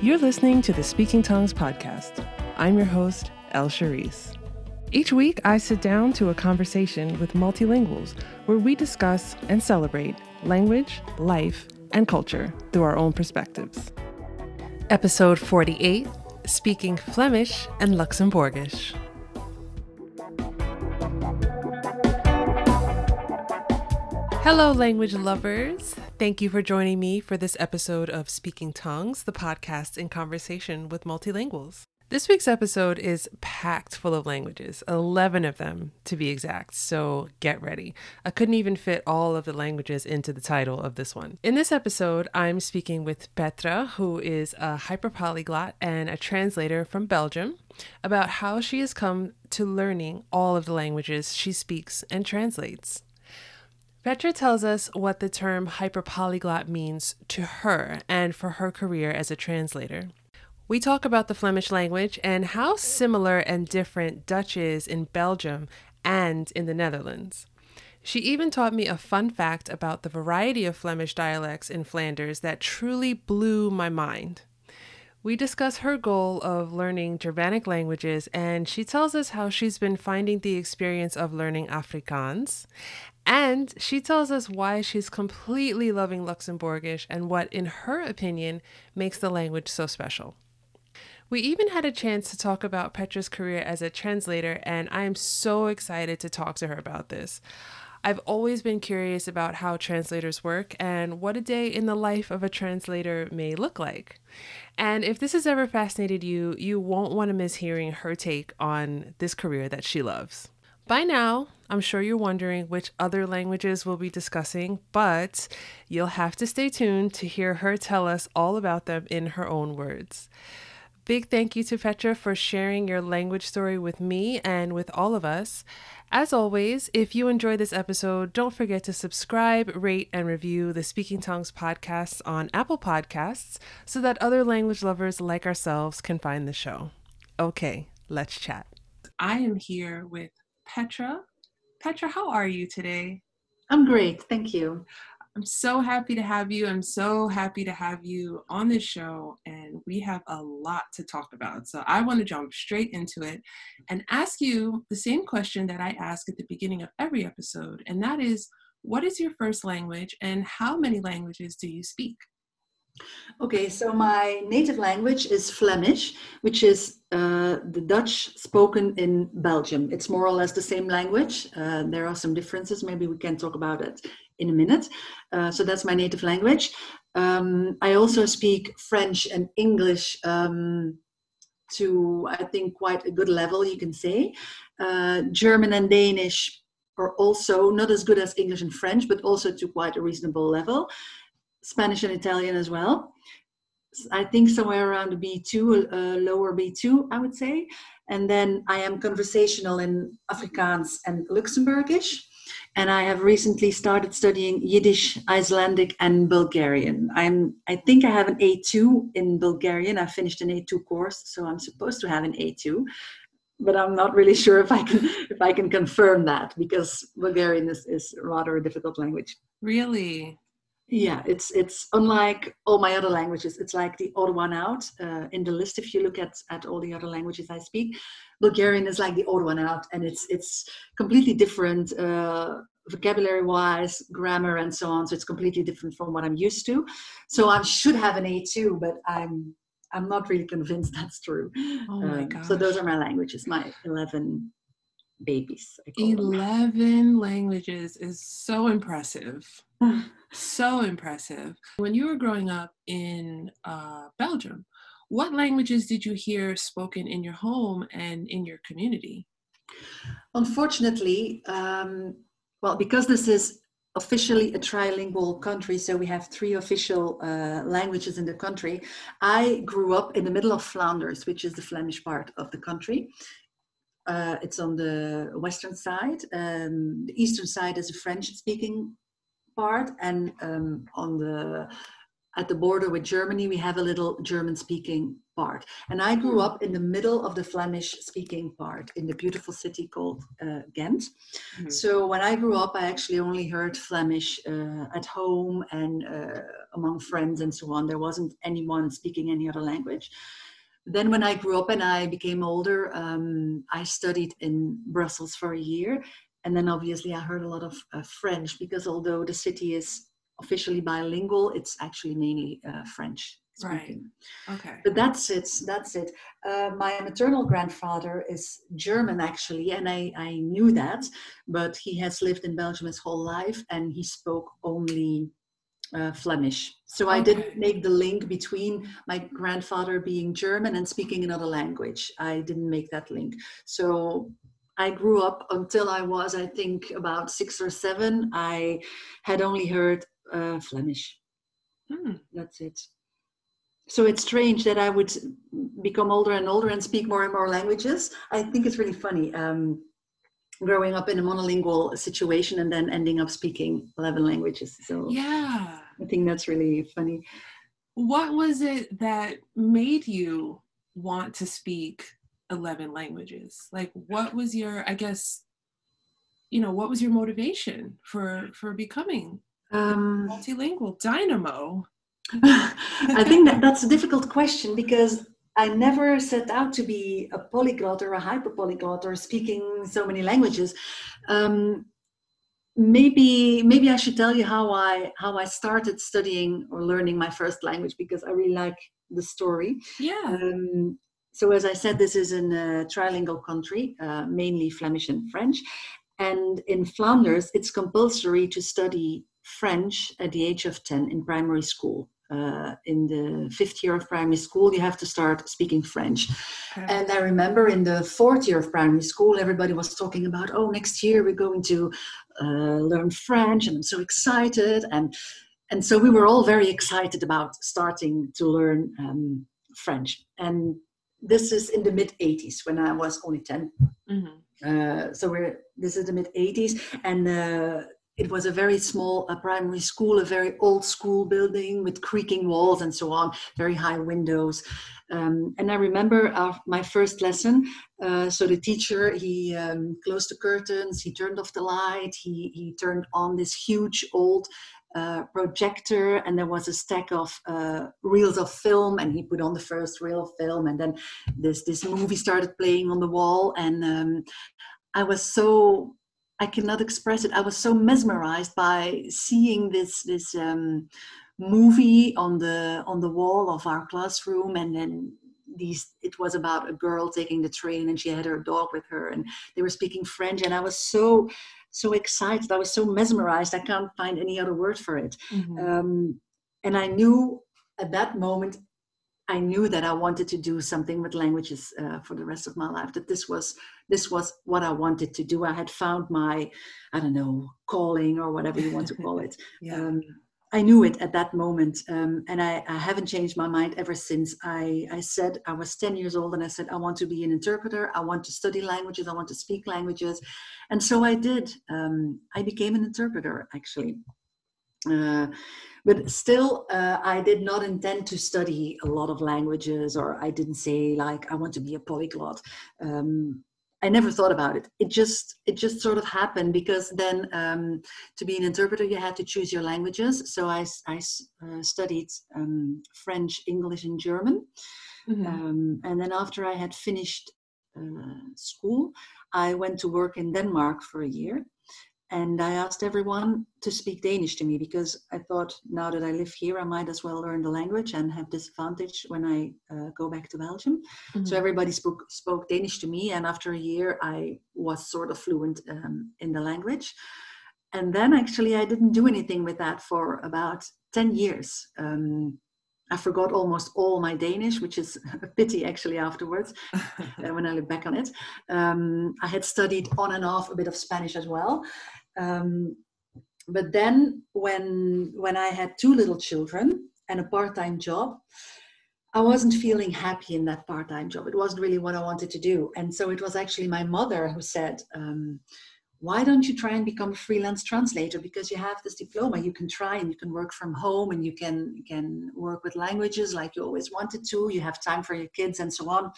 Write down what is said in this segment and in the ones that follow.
You're listening to the Speaking Tongues podcast. I'm your host, El Charisse. Each week, I sit down to a conversation with multilinguals where we discuss and celebrate language, life, and culture through our own perspectives. Episode 48, Speaking Flemish and Luxembourgish. Hello, language lovers. Thank you for joining me for this episode of Speaking Tongues, the podcast in conversation with multilinguals. This week's episode is packed full of languages, 11 of them to be exact, so get ready. I couldn't even fit all of the languages into the title of this one. In this episode, I'm speaking with Petra, who is a hyperpolyglot and a translator from Belgium, about how she has come to learning all of the languages she speaks and translates. Petra tells us what the term hyperpolyglot means to her and for her career as a translator. We talk about the Flemish language and how similar and different Dutch is in Belgium and in the Netherlands. She even taught me a fun fact about the variety of Flemish dialects in Flanders that truly blew my mind. We discuss her goal of learning Germanic languages, and she tells us how she's been finding the experience of learning Afrikaans. And she tells us why she's completely loving Luxembourgish and what, in her opinion, makes the language so special. We even had a chance to talk about Petra's career as a translator, and I am so excited to talk to her about this. I've always been curious about how translators work and what a day in the life of a translator may look like. And if this has ever fascinated you, you won't want to miss hearing her take on this career that she loves. By now, I'm sure you're wondering which other languages we'll be discussing, but you'll have to stay tuned to hear her tell us all about them in her own words. Big thank you to Petra for sharing your language story with me and with all of us. As always, if you enjoyed this episode, don't forget to subscribe, rate, and review the Speaking Tongues podcasts on Apple Podcasts so that other language lovers like ourselves can find the show. Okay, let's chat. I am here with Petra. Petra, how are you today? I'm great, thank you. I'm so happy to have you. I'm so happy to have you on this show, and we have a lot to talk about. So I want to jump straight into it and ask you the same question that I ask at the beginning of every episode, and that is, what is your first language and how many languages do you speak? Okay, so my native language is Flemish, which is the Dutch spoken in Belgium. It's more or less the same language. There are some differences. Maybe we can talk about it in a minute. So that's my native language. I also speak French and English to, I think, quite a good level, you can say. German and Danish are also not as good as English and French, but also to quite a reasonable level. Spanish and Italian as well. I think somewhere around a B2, lower B2, I would say. And then I am conversational in Afrikaans and Luxembourgish. And I have recently started studying Yiddish, Icelandic, and Bulgarian. I think I have an A2 in Bulgarian. I finished an A2 course, so I'm supposed to have an A2. But I'm not really sure if I can confirm that, because Bulgarian is rather a difficult language. Really? Yeah, it's unlike all my other languages. It's like the odd one out in the list. If you look at all the other languages I speak, Bulgarian is like the odd one out, and it's completely different vocabulary-wise, grammar, and so on. So it's completely different from what I'm used to. So I should have an A2, but I'm not really convinced that's true. Oh my gosh. So those are my languages, my 11 babies. 11 languages is so impressive. So impressive. When you were growing up in Belgium, what languages did you hear spoken in your home and in your community? Unfortunately, because this is officially a trilingual country, so we have 3 official languages in the country, I grew up in the middle of Flanders, which is the Flemish part of the country. It's on the western side. The eastern side is a French-speaking part, and on the at the border with Germany, we have a little German-speaking part. And I grew up in the middle of the Flemish-speaking part in the beautiful city called Ghent. So when I grew up, I actually only heard Flemish at home and among friends and so on. There wasn't anyone speaking any other language. Then when I grew up and I became older, I studied in Brussels for a year. And then obviously I heard a lot of French, because although the city is officially bilingual, it's actually mainly French speaking. Right. Okay. But that's it. My maternal grandfather is German, actually, and I knew that, but he has lived in Belgium his whole life, and he spoke only Flemish. So I didn't make the link between my grandfather being German and speaking another language. I didn't make that link. So I grew up until I was, I think, about 6 or 7. I had only heard Flemish. That's it. So it's strange that I would become older and older and speak more and more languages. I think it's really funny growing up in a monolingual situation and then ending up speaking 11 languages. So yeah, I think that's really funny. What was it that made you want to speak 11 languages? Like, what was your, I guess, what was your motivation for becoming multilingual dynamo? I think that's a difficult question, because I never set out to be a polyglot or a hyperpolyglot or speaking so many languages. Maybe I should tell you how I started studying or learning my first language, because I really like the story. Yeah. So as I said, this is in a trilingual country, mainly Flemish and French. And in Flanders, it's compulsory to study French at the age of 10 in primary school. In the 5th year of primary school, you have to start speaking French. Okay. And I remember in the 4th year of primary school, everybody was talking about, oh, next year we're going to learn French, and I'm so excited. And so we were all very excited about starting to learn French. And this is in the mid-80s, when I was only 10. So this is the mid-80s, and it was a very small primary school, a very old school building with creaking walls and so on, very high windows. And I remember my first lesson. So the teacher, he closed the curtains, he turned off the light, he turned on this huge old projector, and there was a stack of reels of film, and he put on the first reel of film, and then this movie started playing on the wall, and I cannot express it. I was so mesmerized by seeing this movie on the wall of our classroom, and then it was about a girl taking the train, and she had her dog with her, and they were speaking French, and I was so excited. I was so mesmerized. I can't find any other word for it. And I knew at that moment, I knew that I wanted to do something with languages for the rest of my life, that this was what I wanted to do. I had found my, I don't know, calling, or whatever you want to call it. Yeah. I knew it at that moment, and I haven't changed my mind ever since. I said, I was 10 years old, and I said, I want to be an interpreter. I want to study languages. I want to speak languages. And so I did. I became an interpreter, actually. But still, I did not intend to study a lot of languages, or I didn't say, like, I want to be a polyglot. I never thought about it. It just sort of happened, because then to be an interpreter, you had to choose your languages. So I studied French, English, and German. And then after I had finished school, I went to work in Denmark for a year. And I asked everyone to speak Danish to me, because I thought, now that I live here, I might as well learn the language and have this advantage when I go back to Belgium. So everybody spoke Danish to me. And after a year, I was sort of fluent in the language. And then actually, I didn't do anything with that for about 10 years. I forgot almost all my Danish, which is a pity actually afterwards, when I look back on it. I had studied on and off a bit of Spanish as well. But then when I had 2 little children and a part-time job, I wasn't feeling happy in that part-time job. It wasn't really what I wanted to do. And so it was actually my mother who said, why don't you try and become a freelance translator? Because you have this diploma, you can try and you can work from home and you can work with languages like you always wanted to. You have time for your kids and so on.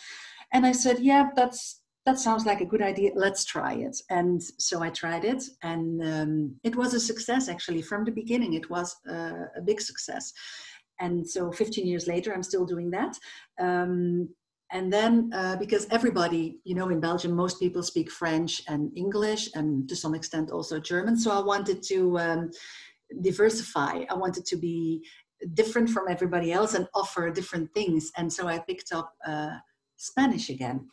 And I said, yeah, that sounds like a good idea. Let's try it. And so I tried it, and it was a success actually from the beginning. It was a big success. And so 15 years later, I'm still doing that. And then, because everybody, in Belgium, most people speak French and English, and to some extent also German. So I wanted to diversify. I wanted to be different from everybody else and offer different things. And so I picked up Spanish again,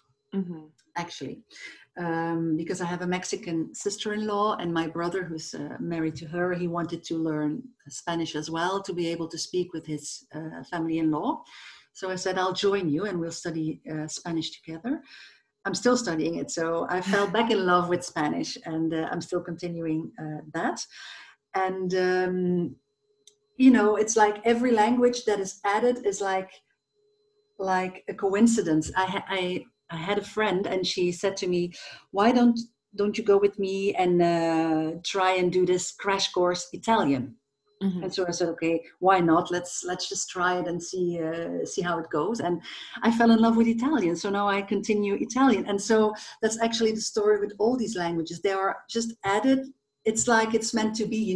actually, because I have a Mexican sister-in-law, and my brother, who's married to her, he wanted to learn Spanish as well to be able to speak with his family-in-law. So I said, I'll join you and we'll study Spanish together. I'm still studying it. So I fell back in love with Spanish, and I'm still continuing that. And, it's like every language that is added is like a coincidence. I had a friend, and she said to me, why don't you go with me and try and do this crash course Italian? And so I said, okay, why not? Let's just try it and see how it goes. And I fell in love with Italian. So now I continue Italian. And so that's actually the story with all these languages. They are just added. It's like it's meant to be,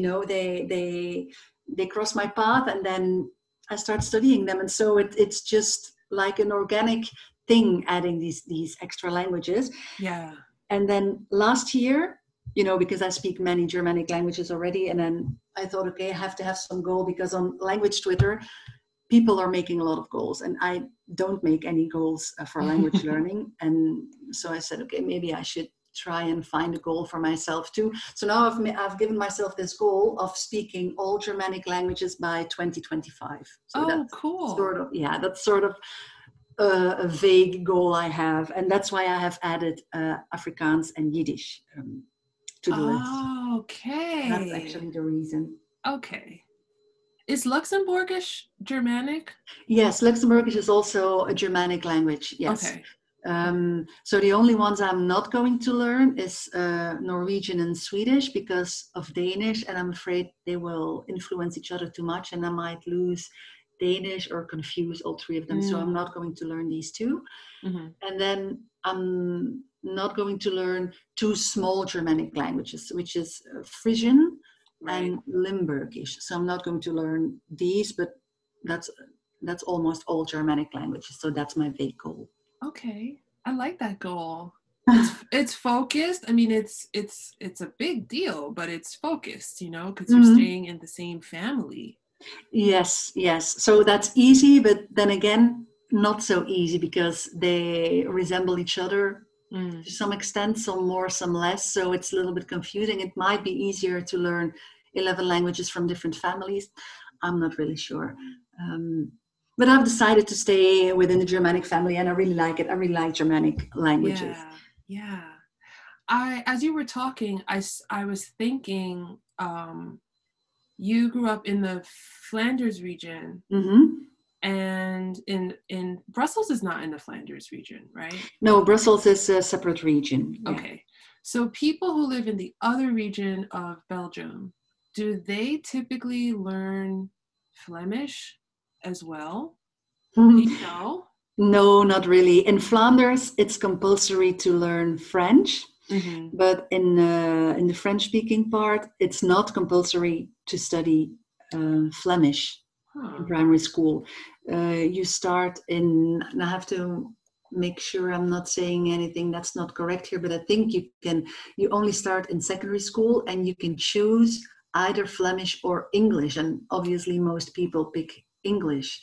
they cross my path, and then I start studying them. And so it's just like an organic thing, adding these extra languages. Yeah. And then last year, because I speak many Germanic languages already, and then I thought, okay, I have to have some goal, because on language Twitter, people are making a lot of goals, and I don't make any goals for language learning. And so I said, okay, maybe I should try and find a goal for myself too. So now I've given myself this goal of speaking all Germanic languages by 2025. So that's cool. That's sort of a vague goal I have, and that's why I have added Afrikaans and Yiddish to the list. Okay. That's actually the reason. Okay. Is Luxembourgish Germanic? Yes, Luxembourgish is also a Germanic language. Yes. Okay. So the only ones I'm not going to learn is Norwegian and Swedish because of Danish, and I'm afraid they will influence each other too much, and I might lose Danish or confuse all three of them. So I'm not going to learn these two. And then I'm not going to learn two small Germanic languages, which is Frisian and Limburgish. So I'm not going to learn these, but that's almost all Germanic languages. So that's my big goal. Okay, I like that goal. It's focused. I mean, it's a big deal, but it's focused, because you're staying in the same family. Yes. So that's easy, but then again, not so easy, because they resemble each other to some extent, some more, some less. So it's a little bit confusing. It might be easier to learn 11 languages from different families. I'm not really sure. But I've decided to stay within the Germanic family, and I really like it. I really like Germanic languages. Yeah. As you were talking, I was thinking, you grew up in the Flanders region, and in Brussels is not in the Flanders region, right? No, Brussels is a separate region. Yeah. Okay. So people who live in the other region of Belgium, do they typically learn Flemish as well? Do you know? No, not really. In Flanders, it's compulsory to learn French. But in the French-speaking part, it's not compulsory to study Flemish in primary school. You start and I have to make sure I'm not saying anything that's not correct here, but I think you only start in secondary school, and you can choose either Flemish or English, and obviously most people pick English.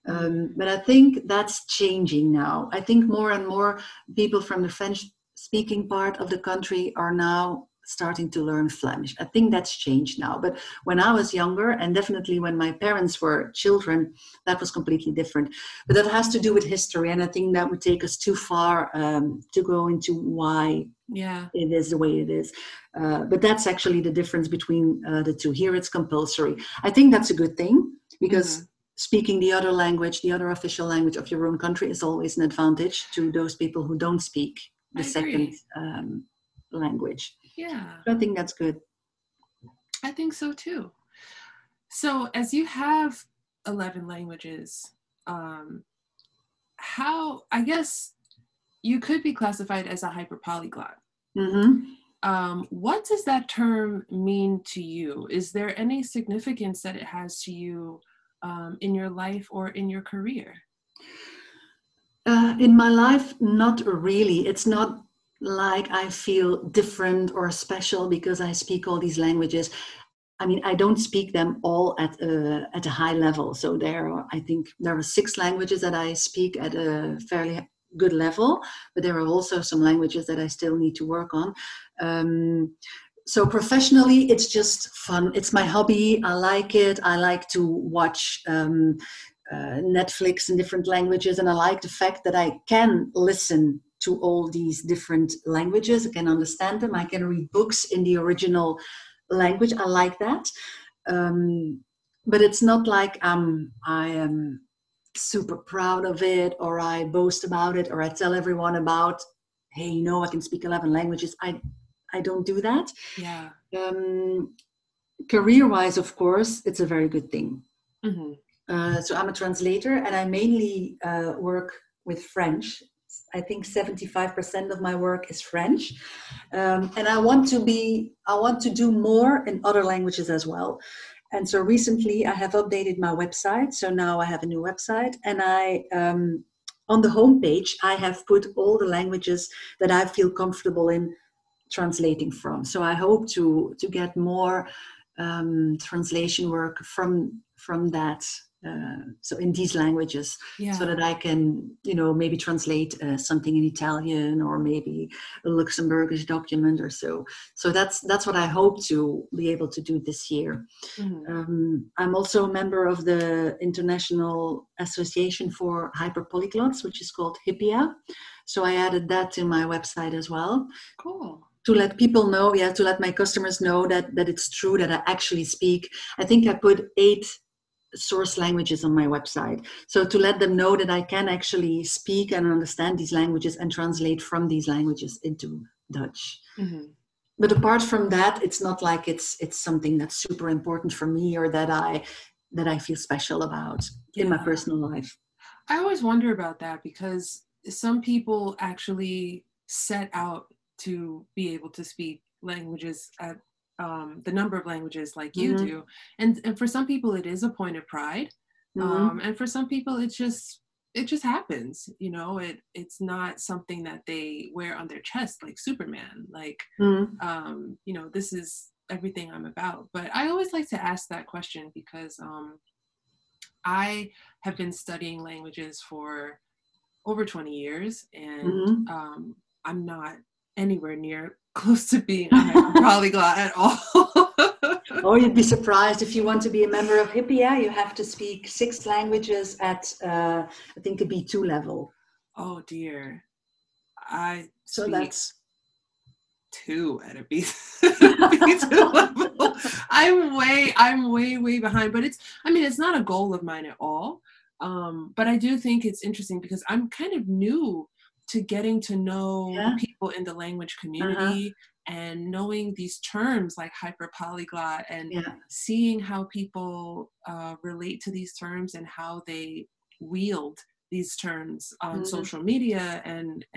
But I think that's changing now. I think more and more people from the French-speaking part of the country are now starting to learn Flemish. I think that's changed now. But when I was younger, and definitely when my parents were children, that was completely different. But that has to do with history, and I think that would take us too far to go into why it is the way it is. But that's actually the difference between the two. Here it's compulsory. I think that's a good thing, because speaking the other language, the other official language of your own country, is always an advantage to those people who don't speak the second language. Yeah. I think that's good. I think so too. So as you have 11 languages, how, I guess you could be classified as a hyperpolyglot. What does that term mean to you? Is there any significance that it has to you in your life or in your career? In my life, not really. It's not like I feel different or special because I speak all these languages. I mean, I don't speak them all at a high level. So I think there are 6 languages that I speak at a fairly good level, but there are also some languages that I still need to work on. So professionally, it's just fun. It's my hobby. I like it. I like to watch Netflix in different languages, and I like the fact that I can listen to all these different languages. I can understand them. I can read books in the original language. I like that. But it's not like I am super proud of it, or I boast about it, or I tell everyone about, hey, I can speak 11 languages. I don't do that. Yeah. Career-wise, of course, it's a very good thing. Mm-hmm. So I'm a translator, and I mainly work with French. I think 75% of my work is French, and I want to do more in other languages as well. And so recently I have updated my website. So now I have a new website, and on the homepage I have put all the languages that I feel comfortable in translating from. So I hope to get more translation work from that. So in these languages, so that I can, maybe translate something in Italian, or maybe a Luxembourgish document or so. So that's what I hope to be able to do this year. Mm-hmm. I'm also a member of the International Association for Hyperpolyglots, which is called HIPIA. So I added that to my website as well. Cool. To let people know, to let my customers know that it's true that I actually speak. I think I put 8 source languages on my website. So to let them know that I can actually speak and understand these languages and translate from these languages into Dutch. Mm-hmm. But apart from that, it's not like it's something that's super important for me, or that I feel special about in my personal life. I always wonder about that, because some people actually set out to be able to speak languages at the number of languages like you mm-hmm. do. And for some people it is a point of pride. Mm-hmm. And for some people it just happens, it's not something that they wear on their chest like Superman, like, mm-hmm. This is everything I'm about. But I always like to ask that question because I have been studying languages for over 20 years, and mm-hmm. I'm not anywhere near close to being a hyperpolyglot at all. Oh, you'd be surprised. If you want to be a member of HIPIA, you have to speak 6 languages at, I think, a B2 level. Oh, dear. So that's 2 at a B2 level. I'm way behind, but it's not a goal of mine at all. But I do think it's interesting because I'm kind of new to getting to know the people in the language community, and knowing these terms like hyperpolyglot, and seeing how people relate to these terms and how they wield these terms on social media and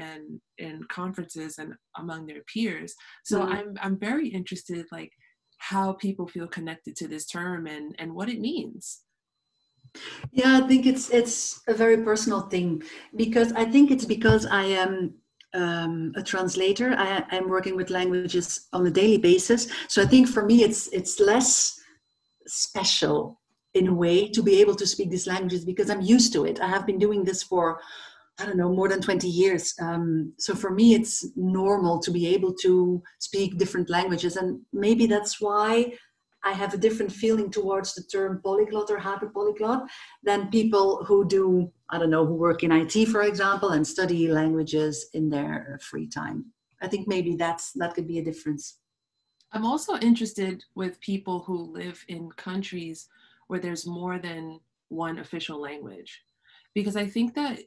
in conferences and among their peers. So I'm very interested, like, how people feel connected to this term and what it means. Yeah, I think it's a very personal thing, because I think it's because I am a translator. I'm working with languages on a daily basis. So I think for me it's less special in a way to be able to speak these languages, because I'm used to it. I have been doing this for, I don't know, more than 20 years. So for me, it's normal to be able to speak different languages. And maybe that's why I have a different feeling towards the term polyglot or hyperpolyglot than people who do, I don't know, who work in IT, for example, and study languages in their free time. I think maybe that could be a difference. I'm also interested with people who live in countries where there's more than one official language, because I think that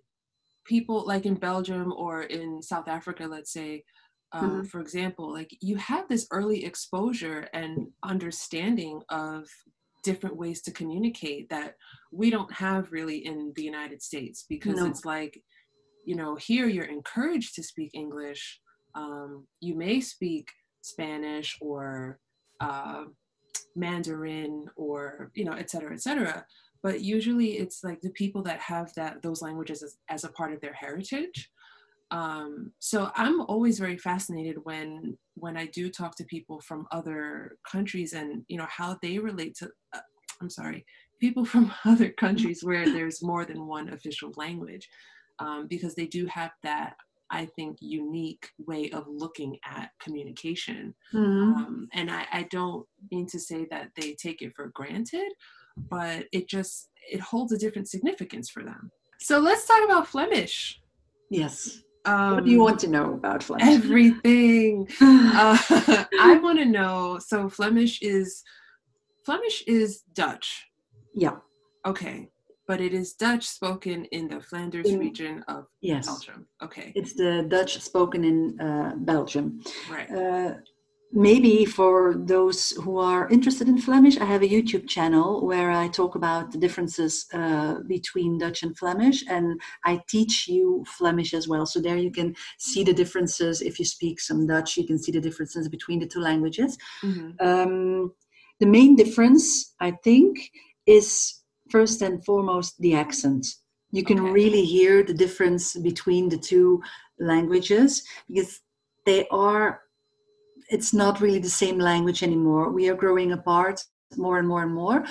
people like in Belgium or in South Africa, let's say, Mhm. For example, like you have this early exposure and understanding of different ways to communicate that we don't have really in the United States, because No. it's like, here you're encouraged to speak English. You may speak Spanish or uh, Mandarin or, et cetera, et cetera. But usually it's like the people that have those languages as a part of their heritage. So I'm always very fascinated when I do talk to people from other countries and, how they relate to, I'm sorry, people from other countries where there's more than one official language, because they do have that, I think, unique way of looking at communication. Mhm. And I don't mean to say that they take it for granted, but it holds a different significance for them. So let's talk about Flemish. Yes. What do you Um, want to know about Flemish? Everything. I want to know. So Flemish is Dutch. Yeah. Okay, but it is Dutch spoken in the Flanders In, region of yes. Belgium. Okay, It's the Dutch spoken in Belgium. right. Maybe for those who are interested in Flemish, I have a YouTube channel where I talk about the differences between Dutch and Flemish, and I teach you Flemish as well. So there you can see the differences. If you speak some Dutch, you can see the differences between the two languages. Mm-hmm. The main difference, I think, is first and foremost the accent. You can Okay. really hear the difference between the two languages because it's not really the same language anymore. We are growing apart more and more and more.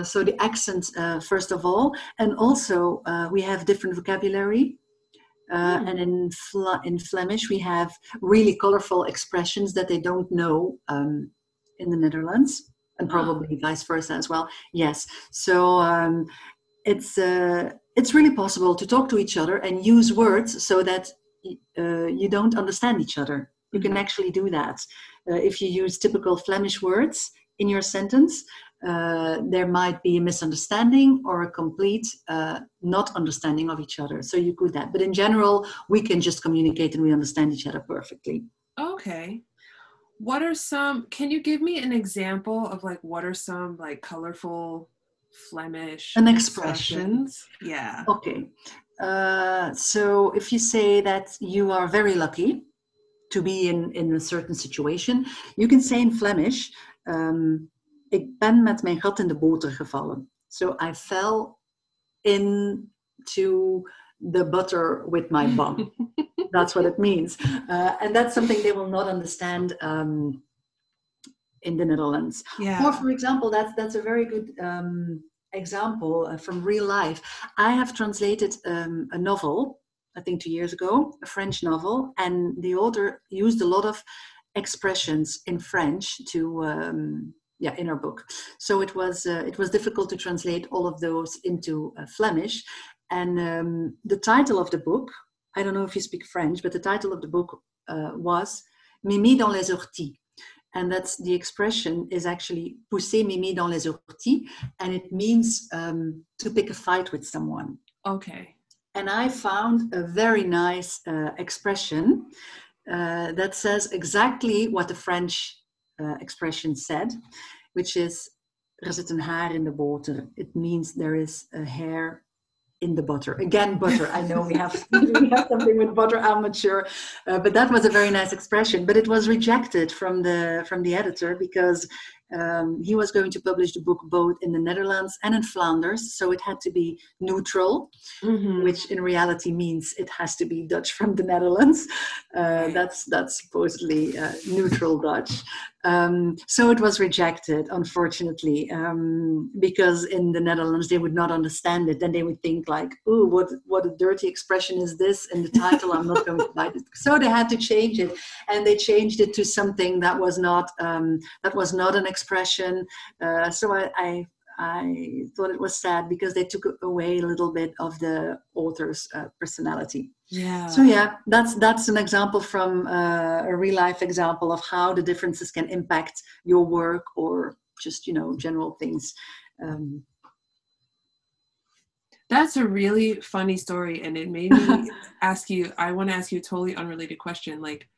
So the accent, first of all, and also we have different vocabulary. And in Flemish, we have really colorful expressions that they don't know in the Netherlands, and probably vice versa as well. Yes, so it's really possible to talk to each other and use words so that you don't understand each other. You can actually do that. If you use typical Flemish words in your sentence, there might be a misunderstanding or a complete not understanding of each other. So you could that. But in general, we can just communicate and we understand each other perfectly. Okay. Can you give me an example of like, what are some like colorful Flemish An expression. expressions? Yeah. Okay. So if you say that you are very lucky to be in a certain situation, you can say in Flemish, ik ben met mijn gat in de boter gevallen. So I fell into the butter with my bum. That's what it means. And that's something they will not understand in the Netherlands. Yeah. Or for example, that's a very good example from real life. I have translated a novel, I think 2 years ago, a French novel, and the author used a lot of expressions in French to in her book. So it was difficult to translate all of those into Flemish. And the title of the book, I don't know if you speak French, but the title of the book was Mimi dans les orties. And that's the expression is actually pousser Mimi dans les orties, and it means to pick a fight with someone. Okay. And I found a very nice expression that says exactly what the French expression said, which is er zit een haar in de boter. It means there is a hair in the butter. Again, butter. I know we have something with butter. I'm not sure, but that was a very nice expression. But it was rejected from the editor because he was going to publish the book both in the Netherlands and in Flanders, so it had to be neutral, which in reality means it has to be Dutch from the Netherlands. Right. That's supposedly neutral Dutch. So it was rejected, unfortunately, because in the Netherlands they would not understand it. Then they would think like, "Oh, what a dirty expression is this in the title? I'm not going to write it." So they had to change it, and they changed it to something that was not an expression. So I thought it was sad because they took away a little bit of the author's personality. Yeah. So yeah, that's an example from a real life example of how the differences can impact your work or just general things. That's a really funny story, and it made me I want to ask you a totally unrelated question. Like,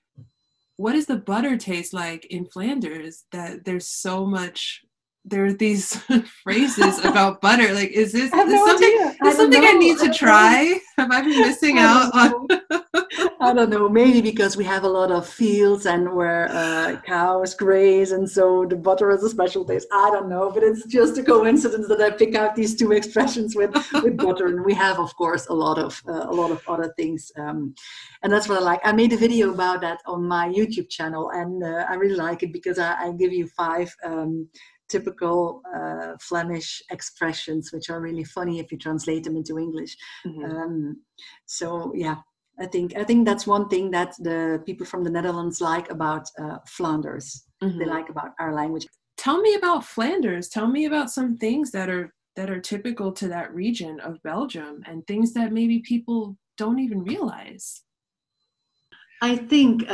what does the butter taste like in Flanders? That there's so much, there are these phrases about butter. Like, is this I have no something? idea. Is something I need to try? Have I been missing out on? I don't know. Maybe because we have a lot of fields and where cows graze, and so the butter has a special taste. I don't know, but it's just a coincidence that I pick out these two expressions with butter. And we have, of course, a lot of other things, and that's what I like. I made a video about that on my YouTube channel, and I really like it because I give you 5 typical Flemish expressions, which are really funny if you translate them into English. Mm-hmm. So yeah. I think that's one thing that the people from the Netherlands like about Flanders. Mm-hmm. They like about our language. Tell me about Flanders. Tell me about some things that are typical to that region of Belgium, and things that maybe people don't even realize. I think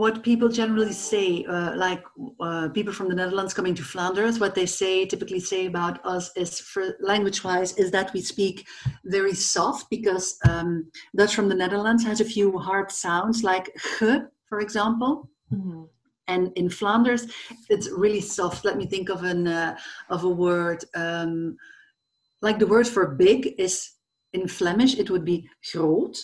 what people generally say, like people from the Netherlands coming to Flanders, what they typically say about us is, for language-wise, is that we speak very soft, because Dutch from the Netherlands has a few hard sounds, like ge, for example. Mm-hmm. And in Flanders, it's really soft. Let me think of a word. Like the word for big is, in Flemish, it would be groot,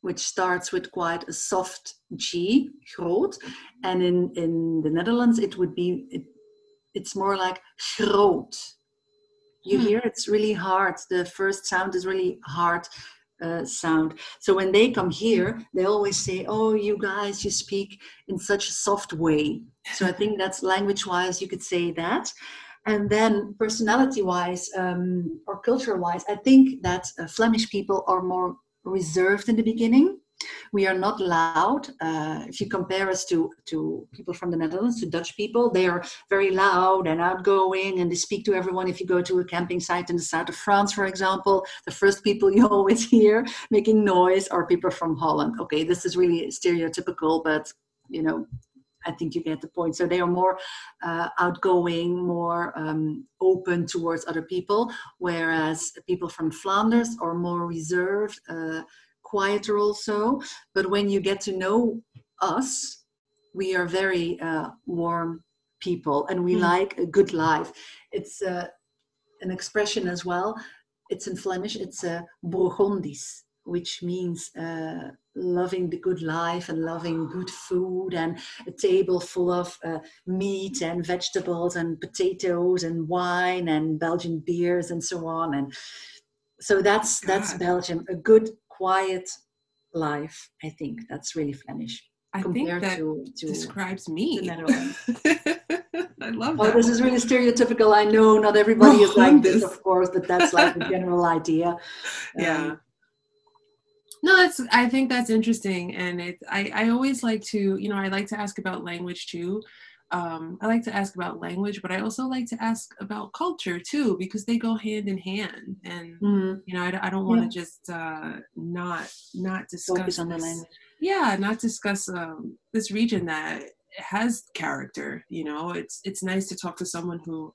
which starts with quite a soft G, groot. And in the Netherlands, it would be, it's more like groot. You hear it's really hard. The first sound is really hard sound. So when they come here, they always say, oh, you guys, you speak in such a soft way. So I think that's language-wise, you could say that. And then personality-wise or culture-wise, I think that Flemish people are more reserved in the beginning. We are not loud. If you compare us to people from the Netherlands, to Dutch people, they are very loud and outgoing, and they speak to everyone. If you go to a camping site in the south of France, for example, the first people you always hear making noise are people from Holland. Okay, this is really stereotypical, but you know, I think you get the point. So they are more outgoing, more open towards other people, whereas people from Flanders are more reserved, quieter also. But when you get to know us, we are very warm people, and we like a good life. It's an expression as well. It's in Flemish. It's Burgondisch, which means loving the good life and loving good food, and a table full of meat and vegetables and potatoes and wine and Belgian beers and so on. And so that's Belgium, a good, quiet life. I think that's really Flemish. I think that describes me. I love that. Oh, this is really stereotypical. I know not everybody is like this, of course, but that's like the general idea. Yeah. No, I think that's interesting. And I always like to, I like to ask about language too. I like to ask about language, but I also like to ask about culture too, because they go hand in hand. And, I don't want to just not discuss focus on the language. Yeah, not discuss this region that has character. It's nice to talk to someone who,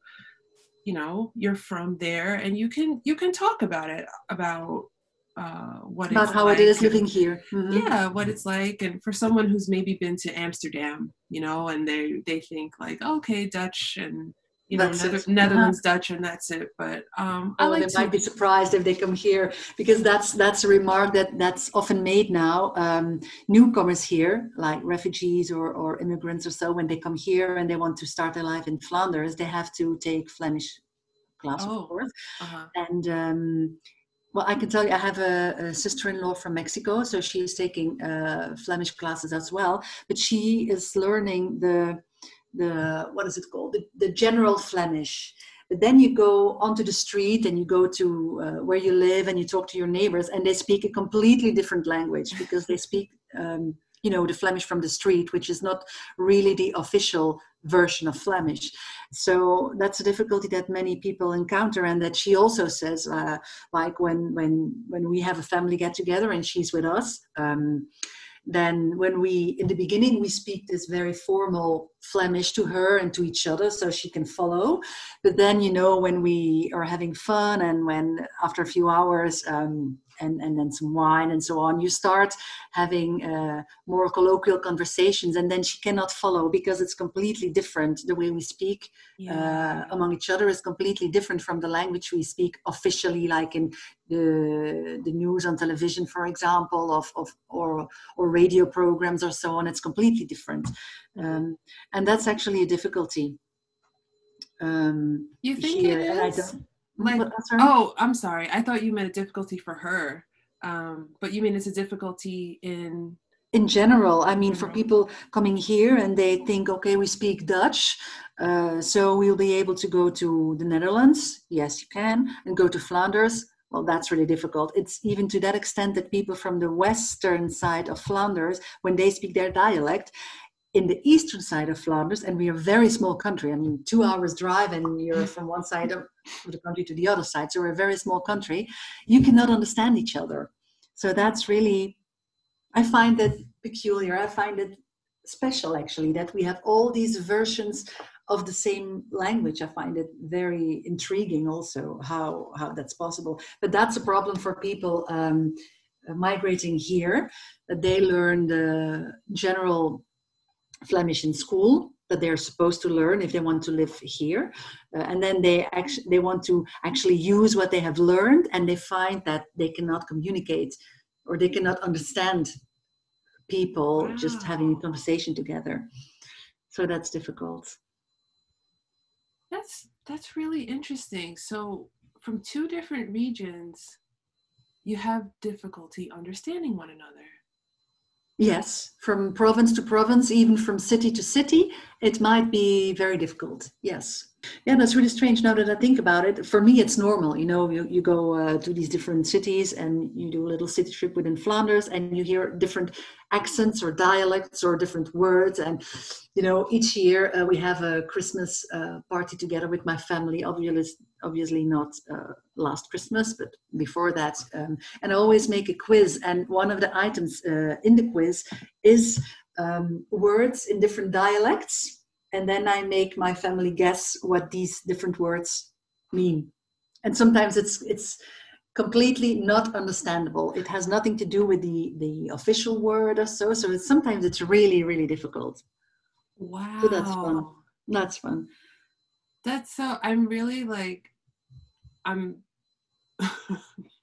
you're from there, and you can talk about it, about how it is living here. Yeah, what it's like. And for someone who's maybe been to Amsterdam, and they think like, okay, Dutch and Netherlands Dutch, and that's it. But they might be surprised if they come here, because that's a remark that's often made now. Newcomers here, like refugees or immigrants or so, when they come here and they want to start their life in Flanders, they have to take Flemish class, of course. And well, I can tell you, I have a sister-in-law from Mexico, so she's taking Flemish classes as well. But she is learning the what is it called? The general Flemish. But then you go onto the street and you go to where you live and you talk to your neighbors, and they speak a completely different language, because they speak, the Flemish from the street, which is not really the official version of Flemish. So that's a difficulty that many people encounter, and that she also says, like when we have a family get together and she's with us, then in the beginning, we speak this very formal Flemish to her and to each other so she can follow. But then, when we are having fun, and when after a few hours, and then some wine and so on. You start having more colloquial conversations, and then she cannot follow because it's completely different. The way we speak among each other is completely different from the language we speak officially, like in the news on television, for example, or radio programs or so on. It's completely different. And that's actually a difficulty. You think here, it is? And I don't, like, oh, I'm sorry. I thought you meant a difficulty for her. But you mean it's a difficulty in general. I mean, for people coming here and they think, okay, we speak Dutch, so we'll be able to go to the Netherlands. Yes, you can. And go to Flanders. Well, that's really difficult. It's even to that extent that people from the western side of Flanders, when they speak their dialect, in the eastern side of Flanders, and we are a very small country. I mean, 2 hours drive and you're from one side of the country to the other side. So we're a very small country. You cannot understand each other. So that's really, I find that peculiar. I find it special, actually, that we have all these versions of the same language. I find it very intriguing also how that's possible. But that's a problem for people migrating here, that they learn the general Flemish in school that they're supposed to learn if they want to live here, and then they want to actually use what they have learned, and they find that they cannot communicate or they cannot understand people just having a conversation together. So that's difficult. That's really interesting. So from two different regions, you have difficulty understanding one another. Yes, from province to province, even from city to city, it might be very difficult. Yes. Yeah, that's really strange now that I think about it. For me, it's normal. You know, you go to these different cities and you do a little city trip within Flanders and you hear different accents or dialects or different words. And, you know, each year we have a Christmas party together with my family, obviously not last Christmas, but before that. And I always make a quiz. And one of the items in the quiz is words in different dialects. And then I make my family guess what these different words mean. And sometimes it's completely not understandable. It has nothing to do with the official word or so. So sometimes it's really, really difficult. Wow. So that's fun. That's fun. That's so, I'm really like, I'm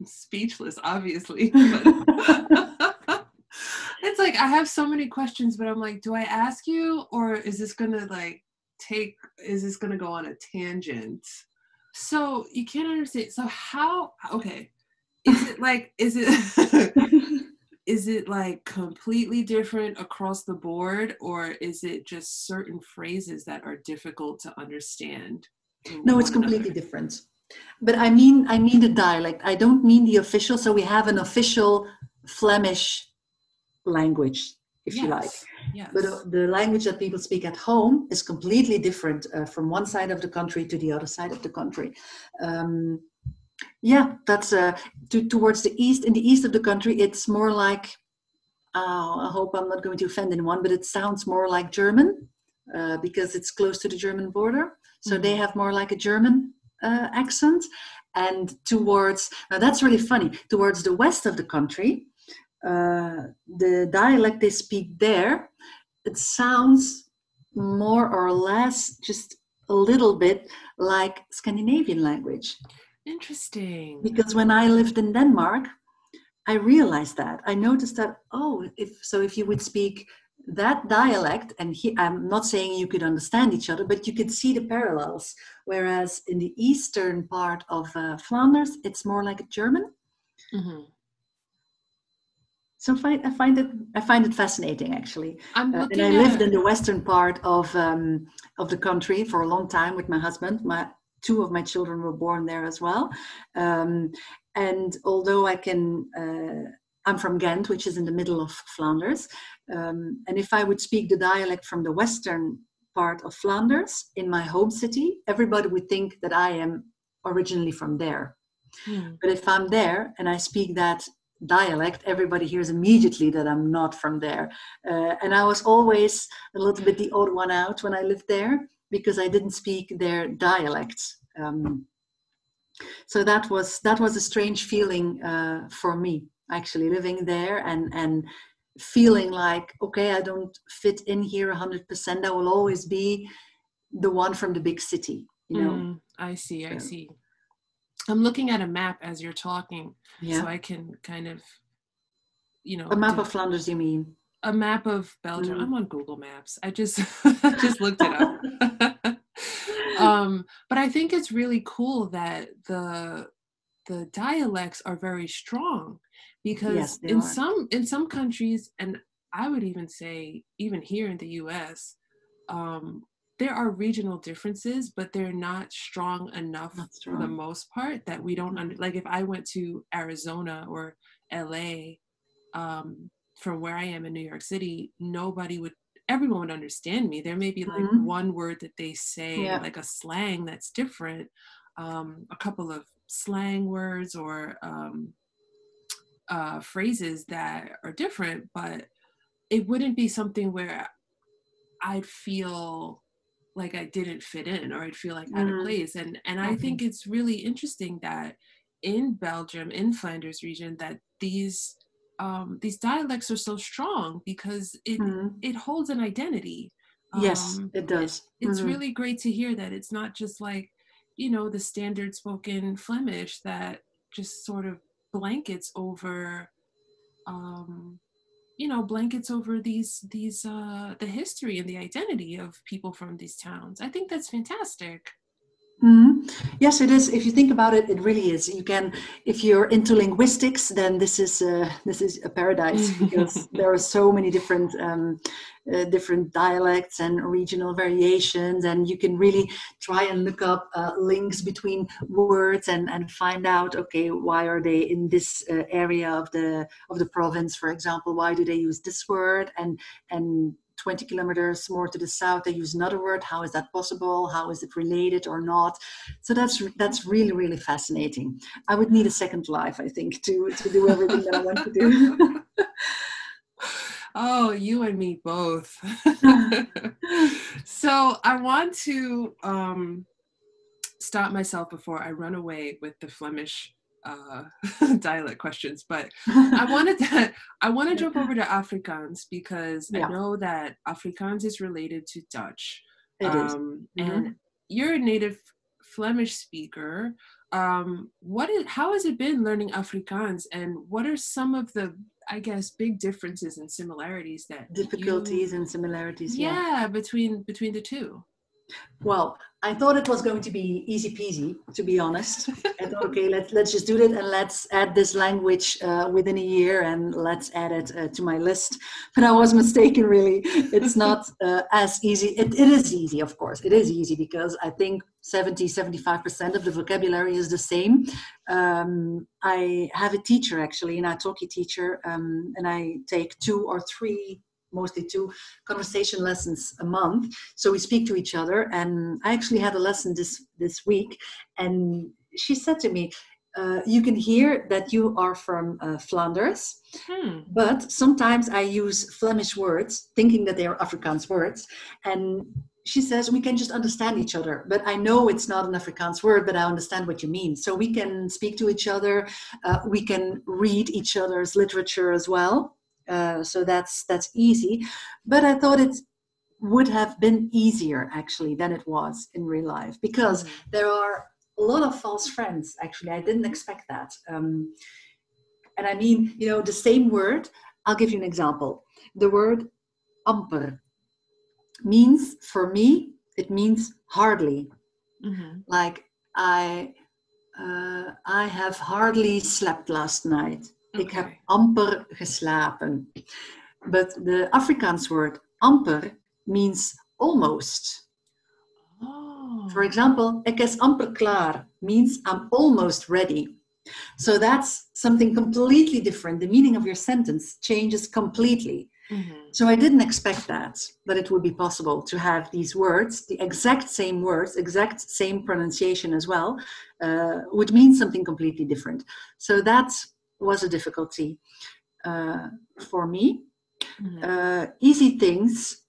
speechless, obviously. But it's like, I have so many questions, but I'm like, do I ask you, or is this going to is this going to go on a tangent? So you can't understand. So how, okay. Is it like completely different across the board, or is it just certain phrases that are difficult to understand? No, it's completely different. But I mean the dialect. I don't mean the official. So we have an official Flemish language, if you like. Yes. But the language that people speak at home is completely different from one side of the country to the other side of the country. That's towards the east. In the east of the country, it's more like, I hope I'm not going to offend anyone, but it sounds more like German because it's close to the German border. So they have more like a German accent. And now that's really funny, towards the west of the country, the dialect they speak there, it sounds more or less just a little bit like Scandinavian language. Interesting. Because when I lived in Denmark, I realized that. I noticed that, if you would speak that dialect, and I'm not saying you could understand each other, but you could see the parallels. Whereas in the eastern part of Flanders, it's more like a German. Mm-hmm. So I find it fascinating, actually. And I lived in the western part of the country for a long time with my husband. Two of my children were born there as well. And although I'm from Ghent, which is in the middle of Flanders. And if I would speak the dialect from the western part of Flanders in my home city, everybody would think that I am originally from there. But if I'm there and I speak that dialect, everybody hears immediately that I'm not from there. And I was always a little bit the odd one out when I lived there because I didn't speak their dialects. So that was a strange feeling for me, actually, living there and feeling like, okay, I don't fit in here 100%. I will always be the one from the big city, I see. So, I'm looking at a map as you're talking, so yeah. I can kind of, A map of Flanders, you mean? A map of Belgium. I'm on Google Maps. I just I just looked it up. But I think it's really cool that the dialects are very strong, because Yes, they are. in some countries, and I would even say even here in the US, there are regional differences, but they're not strong enough for the most part that we don't like if I went to Arizona or LA, from where I am in New York City, everyone would understand me. There may be like one word that they say, like a slang that's different, a couple of slang words or phrases that are different, but it wouldn't be something where I'd feel like I didn't fit in, or I'd feel like out of place. And I think it's really interesting that in Belgium, in Flanders region, that these dialects are so strong, because it holds an identity. Yes, it does. It's really great to hear that it's not just like, the standard spoken Flemish that just sort of blankets over the history and the identity of people from these towns. I think that's fantastic. Yes, it is. If you think about it, it really is. You can, if you're into linguistics, then this is a paradise, because there are so many different dialects and regional variations, and you can really try and look up links between words and find out, okay, why are they in this area of the province, for example? Why do they use this word? And 20 kilometers more to the south, they use another word. How is that possible? How is it related or not? So that's really, really fascinating. I would need a second life, I think, to do everything that I want to do. Oh, you and me both. So I want to stop myself before I run away with the Flemish dialect questions, but I want to jump over to Afrikaans, because I know that Afrikaans is related to Dutch. It is. And you're a native Flemish speaker. How has it been learning Afrikaans, and what are some of the, I guess, big differences and similarities that difficulties and similarities? Yeah, between the two. Well, I thought it was going to be easy peasy, to be honest. I thought, okay, let's just do it, and let's add this language within a year, and let's add it to my list. But I was mistaken, really. It's not as easy. It is easy, of course. It is easy, because I think 75% of the vocabulary is the same. I have a teacher, actually, an Italki teacher, and I take 2 or 3, mostly 2 conversation lessons a month. So we speak to each other. And I actually had a lesson this week. And she said to me, you can hear that you are from Flanders, but sometimes I use Flemish words, thinking that they are Afrikaans words. And she says, we can just understand each other, but I know it's not an Afrikaans word, but I understand what you mean. So we can speak to each other. We can read each other's literature as well. So that's easy. But I thought it would have been easier, actually, than it was in real life, because there are a lot of false friends, actually. I didn't expect that. And I mean, the same word. I'll give you an example. The word amper means, for me, it means hardly. Like, I have hardly slept last night. Okay. Ik heb amper geslapen. But the Afrikaans word amper means almost. Oh. For example, ek is amper klaar means I'm almost ready. So that's something completely different. The meaning of your sentence changes completely. So I didn't expect that it would be possible to have these words, the exact same words, exact same pronunciation as well, would mean something completely different. So that was a difficulty for me. Easy things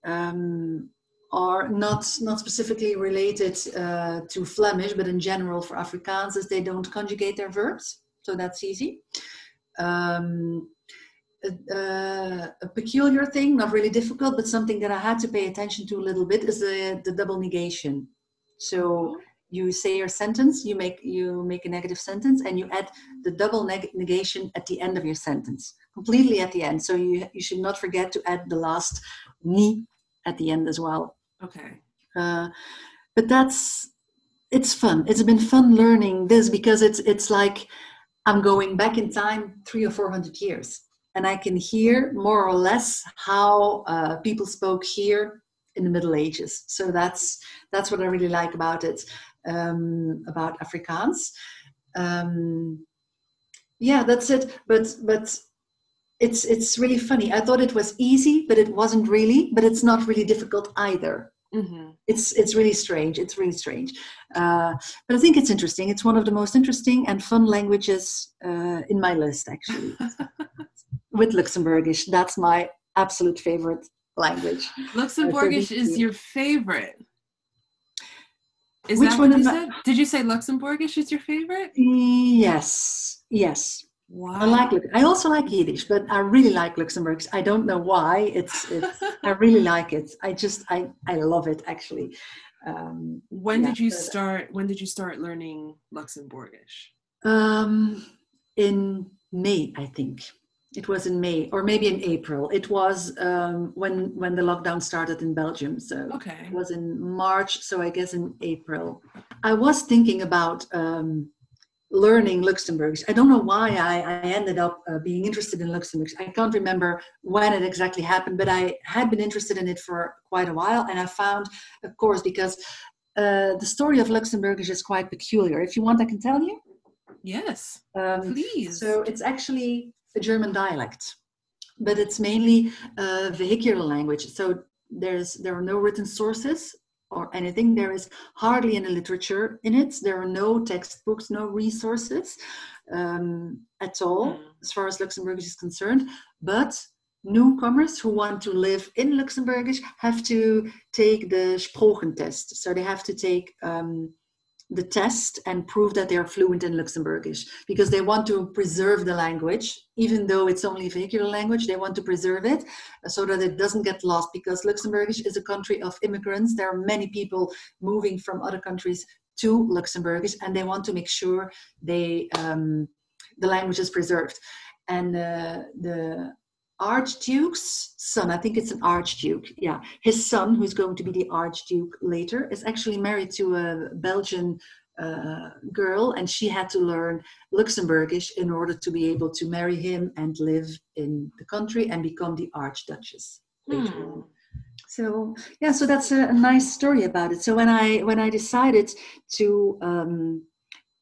are not specifically related to Flemish, but in general for Afrikaans, is they don't conjugate their verbs. So that's easy. A peculiar thing, not really difficult, but something that I had to pay attention to a little bit is the double negation. So you say your sentence, you make a negative sentence, and you add the double negation at the end of your sentence, completely at the end. So you should not forget to add the last ni at the end as well. Okay. But it's fun. It's been fun learning this because it's like I'm going back in time 300 or 400 years, and I can hear more or less how people spoke here in the Middle Ages. So that's what I really like about it, about Afrikaans. Yeah, that's it. But it's really funny. I thought it was easy, but it wasn't really. But it's not really difficult either. Mm-hmm. It's really strange. It's really strange. But I think it's interesting. It's one of the most interesting and fun languages in my list, actually. With Luxembourgish, that's my absolute favorite language. Luxembourgish is your favorite. Is Which that one what you said? Did you say Luxembourgish is your favorite? Yes. Wow. I also like Yiddish, but I really like Luxembourgish. I don't know why. It's I really like it. I love it, actually. When did you start learning Luxembourgish? In May, I think. It was in May, or maybe in April. It was when the lockdown started in Belgium. So It was in March, so I guess in April. I was thinking about learning Luxembourgish. I don't know why I ended up being interested in Luxembourgish. I can't remember when it exactly happened, but I had been interested in it for quite a while. And I found, of course, because the story of Luxembourgish is quite peculiar. If you want, I can tell you. Yes, please. So it's actually a German dialect, but it's mainly a vehicular language. So there are no written sources or anything. There is hardly any literature in it. There are no textbooks, no resources at all, as far as Luxembourgish is concerned. But newcomers who want to live in Luxembourgish have to take the Sprachentest. So they have to take the test and prove that they are fluent in Luxembourgish, because they want to preserve the language. Even though it's only a vehicular language, they want to preserve it so that it doesn't get lost, because Luxembourgish is a country of immigrants. There are many people moving from other countries to Luxembourgish, and they want to make sure the language is preserved. And the Archduke's son, I think it's an Archduke, yeah, his son, who's going to be the Archduke later, is actually married to a Belgian girl, and she had to learn Luxembourgish in order to be able to marry him and live in the country and become the Archduchess later on. So yeah, so that's a nice story about it. So when I decided to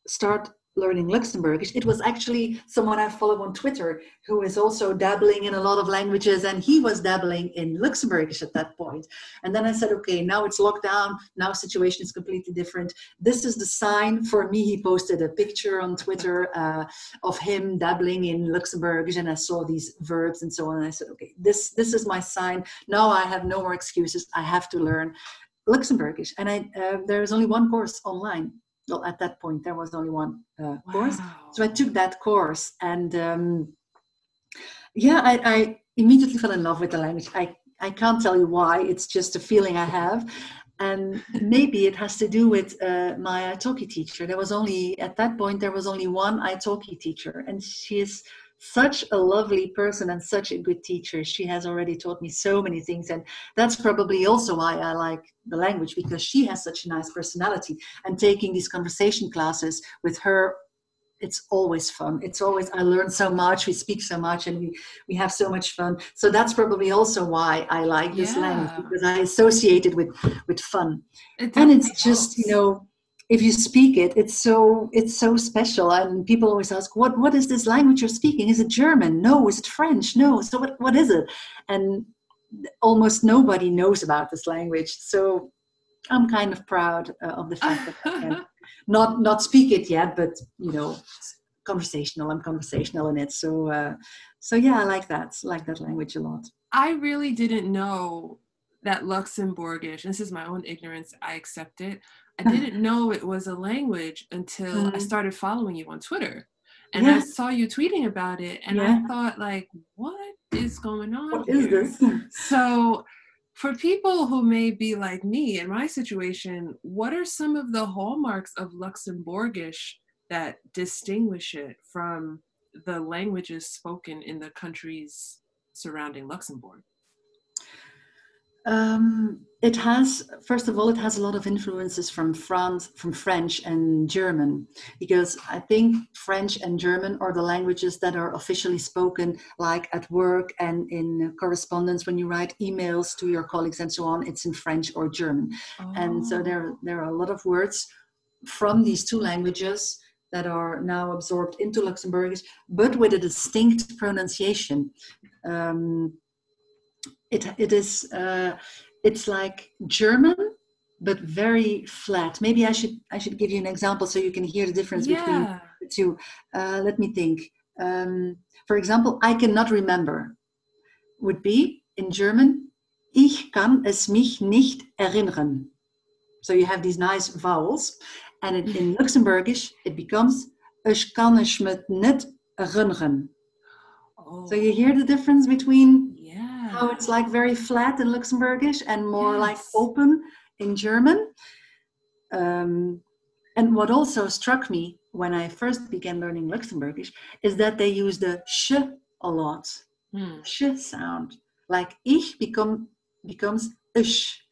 start learning Luxembourgish, it was actually someone I follow on Twitter who is also dabbling in a lot of languages, and he was dabbling in Luxembourgish at that point. And then I said, okay, now it's lockdown, now situation is completely different. This is the sign for me. He posted a picture on Twitter of him dabbling in Luxembourgish, and I saw these verbs and so on, and I said, okay, this is my sign. Now I have no more excuses. I have to learn Luxembourgish. And there is only one course online. Well, at that point, there was only one course. So I took that course, and I immediately fell in love with the language. I can't tell you why. It's just a feeling I have. And maybe it has to do with my Italki teacher. At that point, there was only one Italki teacher, and she is such a lovely person and such a good teacher. She has already taught me so many things, and that's probably also why I like the language, because she has such a nice personality. And taking these conversation classes with her, it's always fun. I learn so much, we speak so much, and we have so much fun. So that's probably also why I like this language, because I associate it with fun. And it's just, if you speak it, it's so special. And people always ask, what is this language you're speaking? Is it German? No. Is it French? No. So what is it? And almost nobody knows about this language. So I'm kind of proud of the fact that I can not speak it yet, but conversational. I'm conversational in it. So yeah, I like that language a lot. I really didn't know that Luxembourgish, this is my own ignorance, I accept it. I didn't know it was a language until I started following you on Twitter. And I Yeah, saw you tweeting about it, and I yeah. thought, like, what is going on What is here? this? So for people who may be like me in my situation, what are some of the hallmarks of Luxembourgish that distinguish it from the languages spoken in the countries surrounding Luxembourg? It has, first of all, it has a lot of influences from France, from French and German, because I think French and German are the languages that are officially spoken, like at work and in correspondence when you write emails to your colleagues and so on. It's in French or German, and so there are a lot of words from these two languages that are now absorbed into Luxembourgish, but with a distinct pronunciation. It is it's like German, but very flat. Maybe I should give you an example so you can hear the difference between the two. Let me think. For example, I cannot remember would be in German, ich kann es mich nicht erinnern. So you have these nice vowels, and in Luxembourgish it becomes ich kann es me niet herinneren. So you hear the difference between how it's like very flat in Luxembourgish and more like open in German. And what also struck me when I first began learning Luxembourgish is that they use the sh a lot. Sh sound. Like ich becomes ish.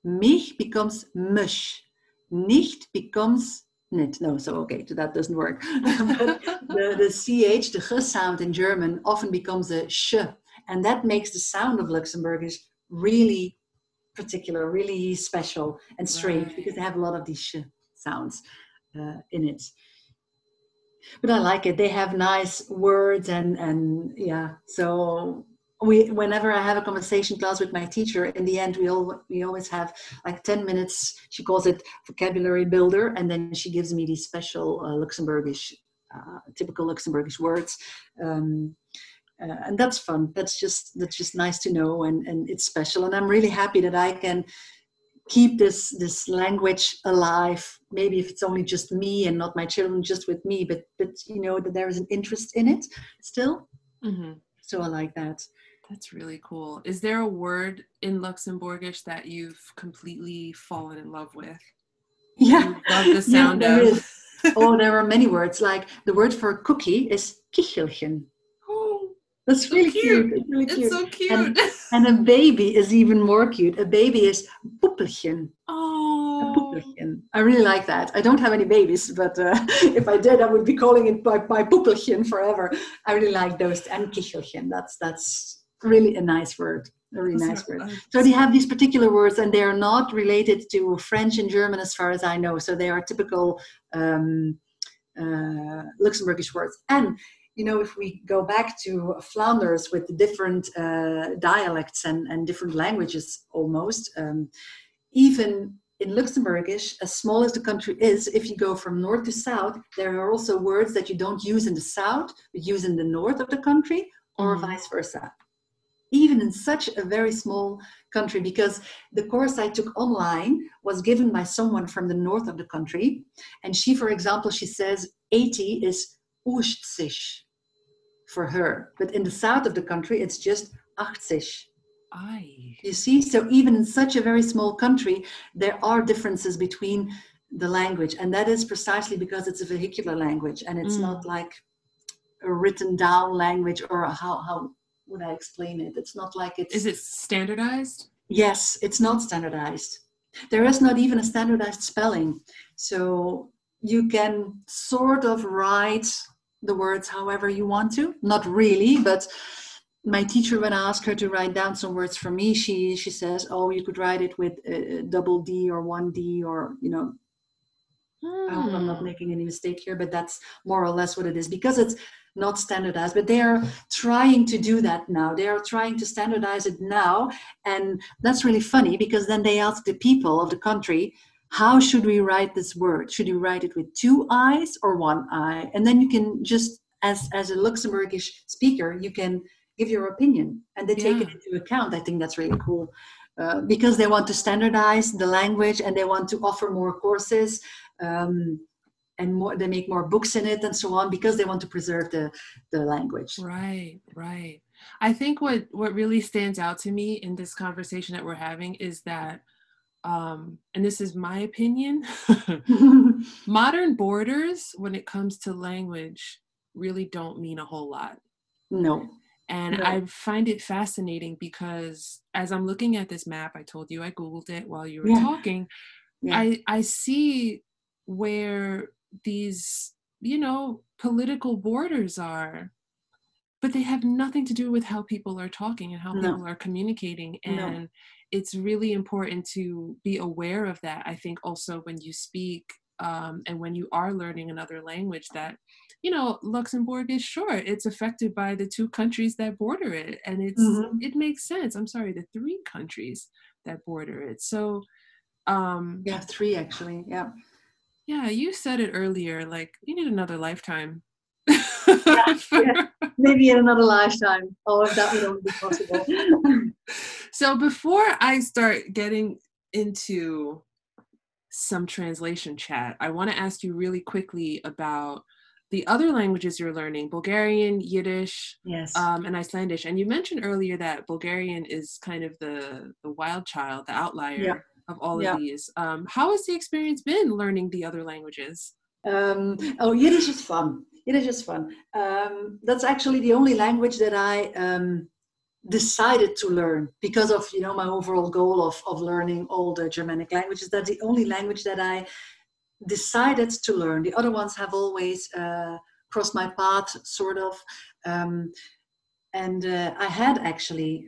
Mich becomes mush. Nicht becomes nit. No, so okay, so that doesn't work. But the ch, the ch sound in German often becomes a sh. And that makes the sound of Luxembourgish really particular, really special and strange, because they have a lot of these sh sounds in it. But I like it. They have nice words and yeah. So whenever I have a conversation class with my teacher, in the end we always have like 10 minutes. She calls it vocabulary builder, and then she gives me these special Luxembourgish, typical Luxembourgish words. And that's fun. That's just nice to know, and it's special. And I'm really happy that I can keep this language alive. Maybe if it's only just me and not my children, just with me, but you know that there is an interest in it still. Mm-hmm. So I like that. That's really cool. Is there a word in Luxembourgish that you've completely fallen in love with? Yeah, you love the sound there of. Is. Oh, there are many words. Like the word for cookie is kichelchen. That's so really cute. It's really cute. It's so cute. And a baby is even more cute. A baby is poepelchen. Oh. A poepelchen. I really like that. I don't have any babies, but if I did, I would be calling it by poepelchen forever. I really like those. And kichelchen. That's really a nice word. A really nice word. So they have these particular words, and they are not related to French and German as far as I know. So they are typical Luxembourgish words. And you know, if we go back to Flanders with the different dialects and different languages almost, even in Luxembourgish, as small as the country is, if you go from north to south, there are also words that you don't use in the south, but use in the north of the country, or vice versa. Even in such a very small country, because the course I took online was given by someone from the north of the country. And she, for example, she says 80 is 80 for her, but in the south of the country it's just 80. You see, so even in such a very small country there are differences between the language, and that is precisely because it's a vehicular language and it's not like a written down language, or how would I explain it? It's not like it's... Is it standardized? Yes, it's not standardized. There is not even a standardized spelling, so you can sort of write the words however you want to. Not really, but my teacher, when I asked her to write down some words for me, she says, oh, you could write it with a double D or one D, or, you know, I hope I'm not making any mistake here, but that's more or less what it is, because it's not standardized. But they are trying to do that now. They are trying to standardize it now. And that's really funny, because then they ask the people of the country, how should we write this word? Should you write it with 2 I's or 1 I? And then you can just, as a Luxembourgish speaker, you can give your opinion, and they take it into account. I think that's really cool. because they want to standardize the language and they want to offer more courses. And more, they make more books in it and so on because they want to preserve the language. Right. I think what really stands out to me in this conversation that we're having is that, and this is my opinion, modern borders when it comes to language really don't mean a whole lot. No. And no. I find it fascinating because as I'm looking at this map, I told you I Googled it while you were talking, I see where these, political borders are, but they have nothing to do with how people are talking and how people are communicating. And it's really important to be aware of that. I think also when you speak and when you are learning another language that, Luxembourg is short. It's affected by the 2 countries that border it. And it makes sense. I'm sorry, the 3 countries that border it. So 3 actually. Yeah, you said it earlier, like you need another lifetime. Maybe in another lifetime. Oh, if that would be possible. So before I start getting into some translation chat, I want to ask you really quickly about the other languages you're learning, Bulgarian, Yiddish, and Icelandic. And you mentioned earlier that Bulgarian is kind of the wild child, the outlier of all of these. How has the experience been learning the other languages? Yiddish is fun. That's actually the only language that I decided to learn because of my overall goal of learning all the Germanic languages. That's the only language that I decided to learn. The other ones have always crossed my path, sort of. And I had actually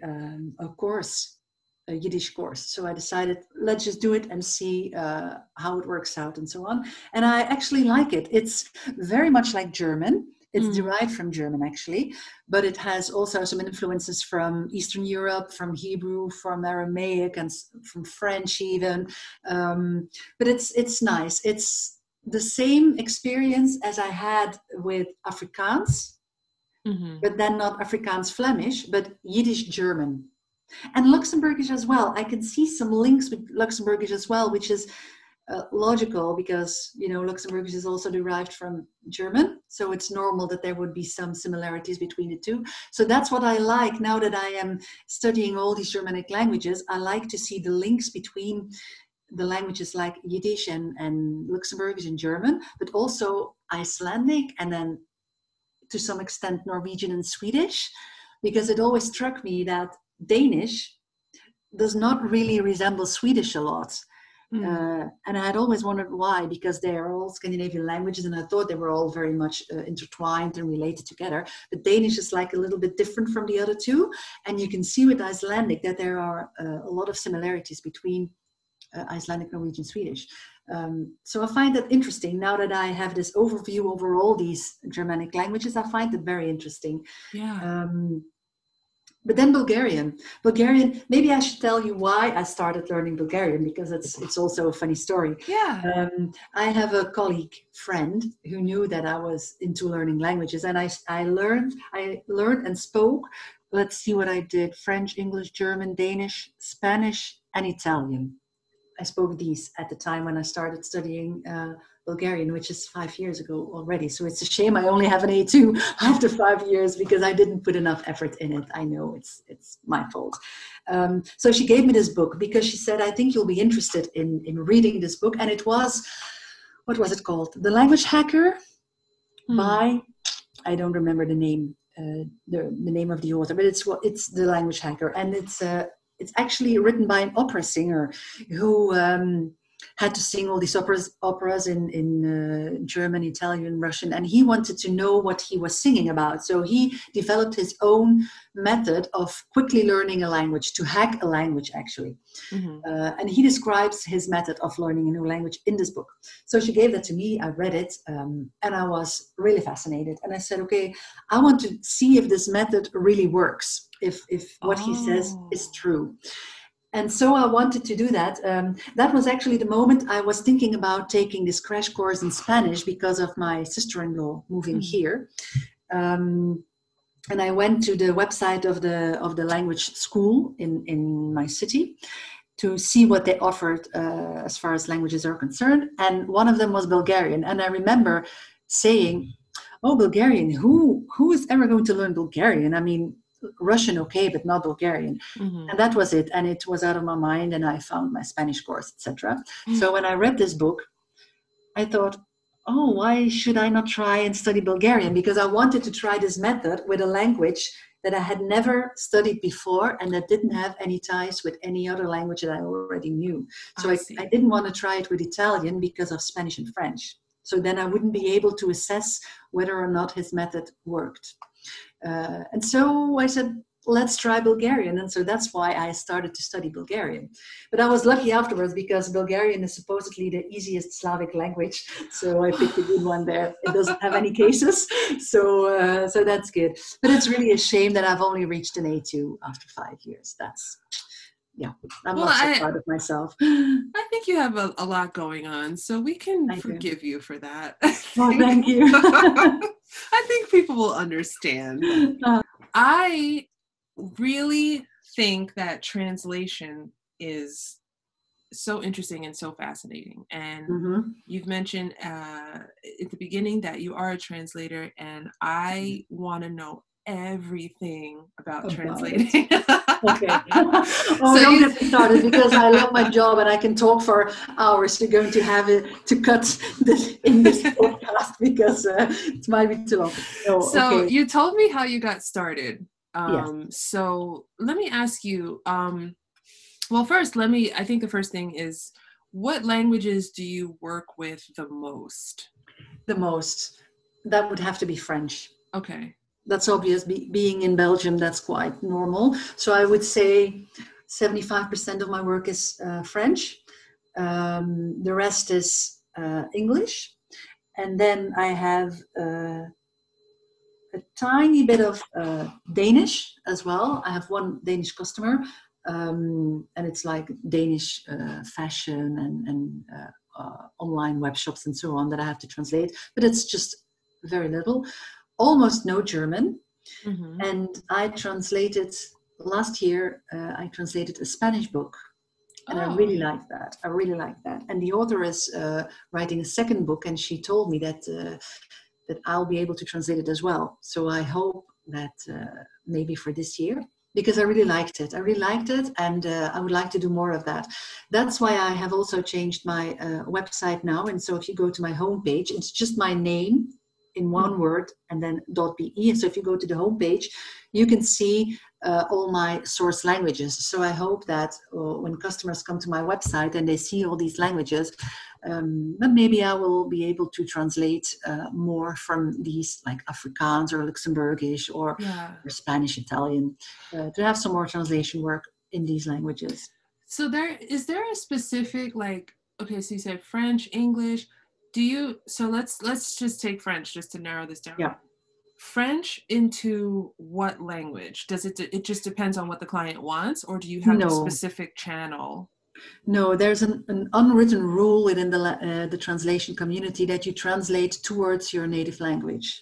a Yiddish course. So I decided, let's just do it and see how it works out and so on. And I actually like it. It's very much like German. It's derived from German, actually, but it has also some influences from Eastern Europe, from Hebrew, from Aramaic, and from French even. But it's nice. It's the same experience as I had with Afrikaans, but then not Afrikaans Flemish, but Yiddish German. And Luxembourgish as well. I can see some links with Luxembourgish as well, which is logical because, Luxembourgish is also derived from German. So it's normal that there would be some similarities between the two. So that's what I like now that I am studying all these Germanic languages. I like to see the links between the languages like Yiddish and Luxembourgish and German, but also Icelandic and then to some extent Norwegian and Swedish, because it always struck me that Danish does not really resemble Swedish a lot. And I had always wondered why, because they are all Scandinavian languages and I thought they were all very much intertwined and related together. But Danish is like a little bit different from the other two. And you can see with Icelandic that there are a lot of similarities between Icelandic, Norwegian, Swedish. So I find that interesting. Now that I have this overview over all these Germanic languages, I find it very interesting. Yeah. But then Bulgarian, maybe I should tell you why I started learning Bulgarian, because it's also a funny story. Yeah. I have a colleague friend who knew that I was into learning languages, and I learned and spoke, let's see what I did, French, English, German, Danish, Spanish, and Italian. I spoke these at the time when I started studying Bulgarian, which is 5 years ago already. So it's a shame I only have an A2 after 5 years because I didn't put enough effort in it. I know it's my fault. So she gave me this book because she said, I think you'll be interested in reading this book. And it was, what was it called? The Language Hacker by, I don't remember the name, the name of the author, but it's The Language Hacker. And it's actually written by an opera singer who had to sing all these operas in German, Italian, Russian, and he wanted to know what he was singing about. So he developed his own method of quickly learning a language, to hack a language, actually. And he describes his method of learning a new language in this book. So she gave that to me, I read it, and I was really fascinated. And I said, okay, I want to see if this method really works, if what he says is true. And so I wanted to do that. That was actually the moment I was thinking about taking this crash course in Spanish because of my sister-in-law moving here. And I went to the website of the language school in my city to see what they offered as far as languages are concerned. And one of them was Bulgarian. And I remember saying, oh, Bulgarian, who is ever going to learn Bulgarian? I mean, Russian, okay, but not Bulgarian. Mm-hmm. And that was it. And it was out of my mind, and I found my Spanish course, etc. So when I read this book, I thought, oh, why should I not try and study Bulgarian? Because I wanted to try this method with a language that I had never studied before and that didn't have any ties with any other language that I already knew. So I didn't want to try it with Italian because of Spanish and French. So then I wouldn't be able to assess whether or not his method worked. And so I said, let's try Bulgarian. And so that's why I started to study Bulgarian. But I was lucky afterwards because Bulgarian is supposedly the easiest Slavic language. So I picked a good one there. It doesn't have any cases. So that's good. But it's really a shame that I've only reached an A2 after 5 years. I'm not so proud of myself. I think you have a lot going on, so we can forgive you for that. Oh, thank you. I think people will understand. I really think that translation is so interesting and so fascinating. And you've mentioned at the beginning that you are a translator, and I want to know everything about translating. Okay. Oh, so don't get me started because I love my job and I can talk for hours. You're going to have to cut this in this podcast because it might be too long. So you told me how you got started. Yes. So let me ask you, well, first, I think the first thing is, what languages do you work with the most? The most? That would have to be French. Okay. That's obvious. Being in Belgium, that's quite normal. So I would say 75% of my work is French. The rest is English. And then I have a tiny bit of Danish as well. I have one Danish customer, and it's like Danish fashion and online web shops and so on that I have to translate. But it's just very little. Almost no German. And I translated last year, I translated a Spanish book. And I really like that. And the author is writing a second book, and she told me that I'll be able to translate it as well. So I hope that maybe for this year, because I really liked it. And I would like to do more of that. That's why I have also changed my website now. And so if you go to my homepage, it's just my name in one word and then .be. And so if you go to the homepage, you can see all my source languages. So I hope that when customers come to my website and they see all these languages, but maybe I will be able to translate more from these, like Afrikaans or Luxembourgish or Spanish, Italian, to have some more translation work in these languages. So is there a specific, like, okay, so you said French, English. So let's just take French just to narrow this down. Yeah. French into what language? Does it just depends on what the client wants, or do you have a specific channel? No, there's an unwritten rule within the translation community that you translate towards your native language.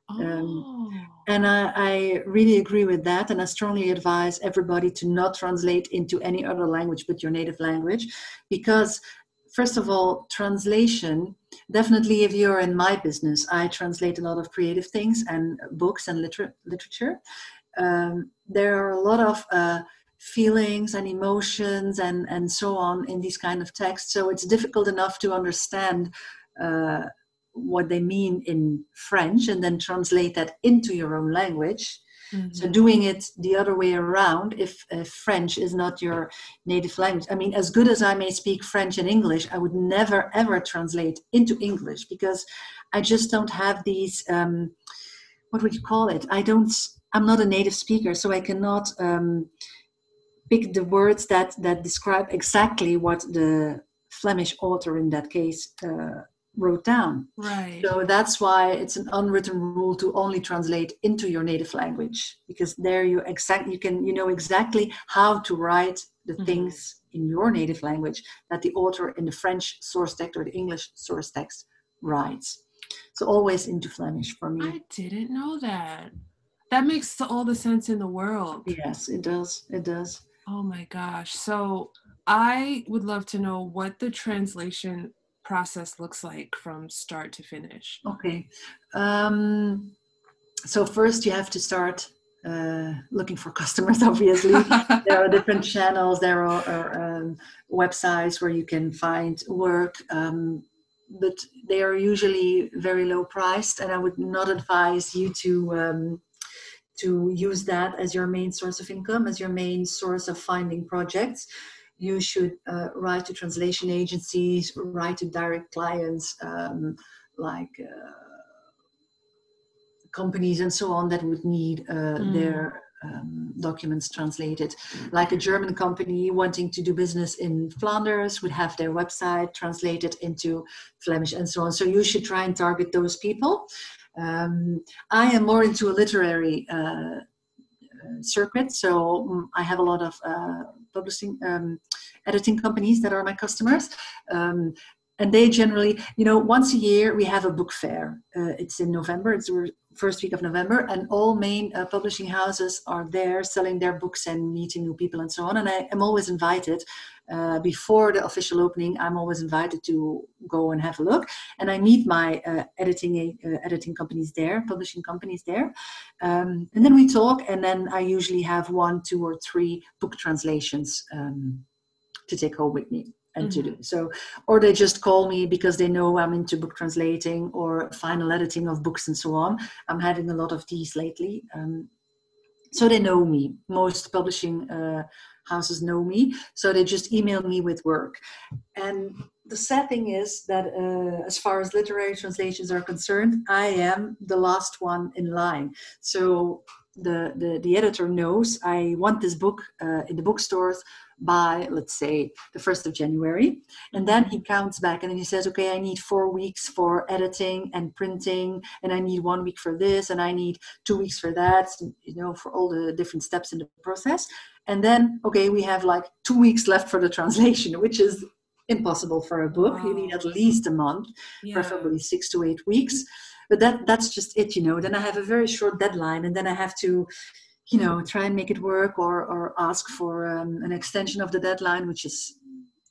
And I really agree with that, and I strongly advise everybody to not translate into any other language but your native language, because first of all, translation, definitely if you're in my business, I translate a lot of creative things and books and literature. There are a lot of feelings and emotions and so on in these kind of texts. So it's difficult enough to understand what they mean in French and then translate that into your own language. So doing it the other way around, if French is not your native language, I mean, as good as I may speak French and English, I would never, ever translate into English because I just don't have these, what would you call it? I'm not a native speaker, so I cannot pick the words that describe exactly what the Flemish author in that case wrote down. Right. So that's why it's an unwritten rule to only translate into your native language, because there you know exactly how to write the things in your native language that the author in the French source text or the English source text writes. So always into Flemish for me. I didn't know that. That makes all the sense in the world. Yes, it does. It does. Oh my gosh. So I would love to know what the translation process looks like from start to finish. Okay. So first you have to start looking for customers, obviously. There are different channels, there are websites where you can find work, but they are usually very low priced, and I would not advise you to use that as your main source of income, as your main source of finding projects. You should write to translation agencies, write to direct clients, like companies and so on that would need their documents translated. Like a German company wanting to do business in Flanders would have their website translated into Flemish and so on. So you should try and target those people. I am more into a literary circuit, so I have a lot of publishing, editing companies that are my customers. And they generally, once a year we have a book fair. It's in November, it's the first week of November, and all main publishing houses are there selling their books and meeting new people and so on. And I am always invited, before the official opening, I'm always invited to go and have a look. And I meet my editing companies there, publishing companies there. And then we talk, and then I usually have 1, 2, or 3 book translations to take home with me. And to do so, or they just call me because they know I'm into book translating or final editing of books and so on. I'm having a lot of these lately, so they know me. Most publishing houses know me, so they just email me with work. And the sad thing is that as far as literary translations are concerned, I am the last one in line. So the editor knows I want this book in the bookstores by, let's say, the 1st of January. And then he counts back and then he says, okay, I need 4 weeks for editing and printing, and I need 1 week for this, and I need 2 weeks for that, for all the different steps in the process. And then, okay, we have like 2 weeks left for the translation, which is impossible for a book. Wow. You need at least a month, preferably 6 to 8 weeks. But that's just it, Then I have a very short deadline, and then I have to try and make it work, or ask for an extension of the deadline, which is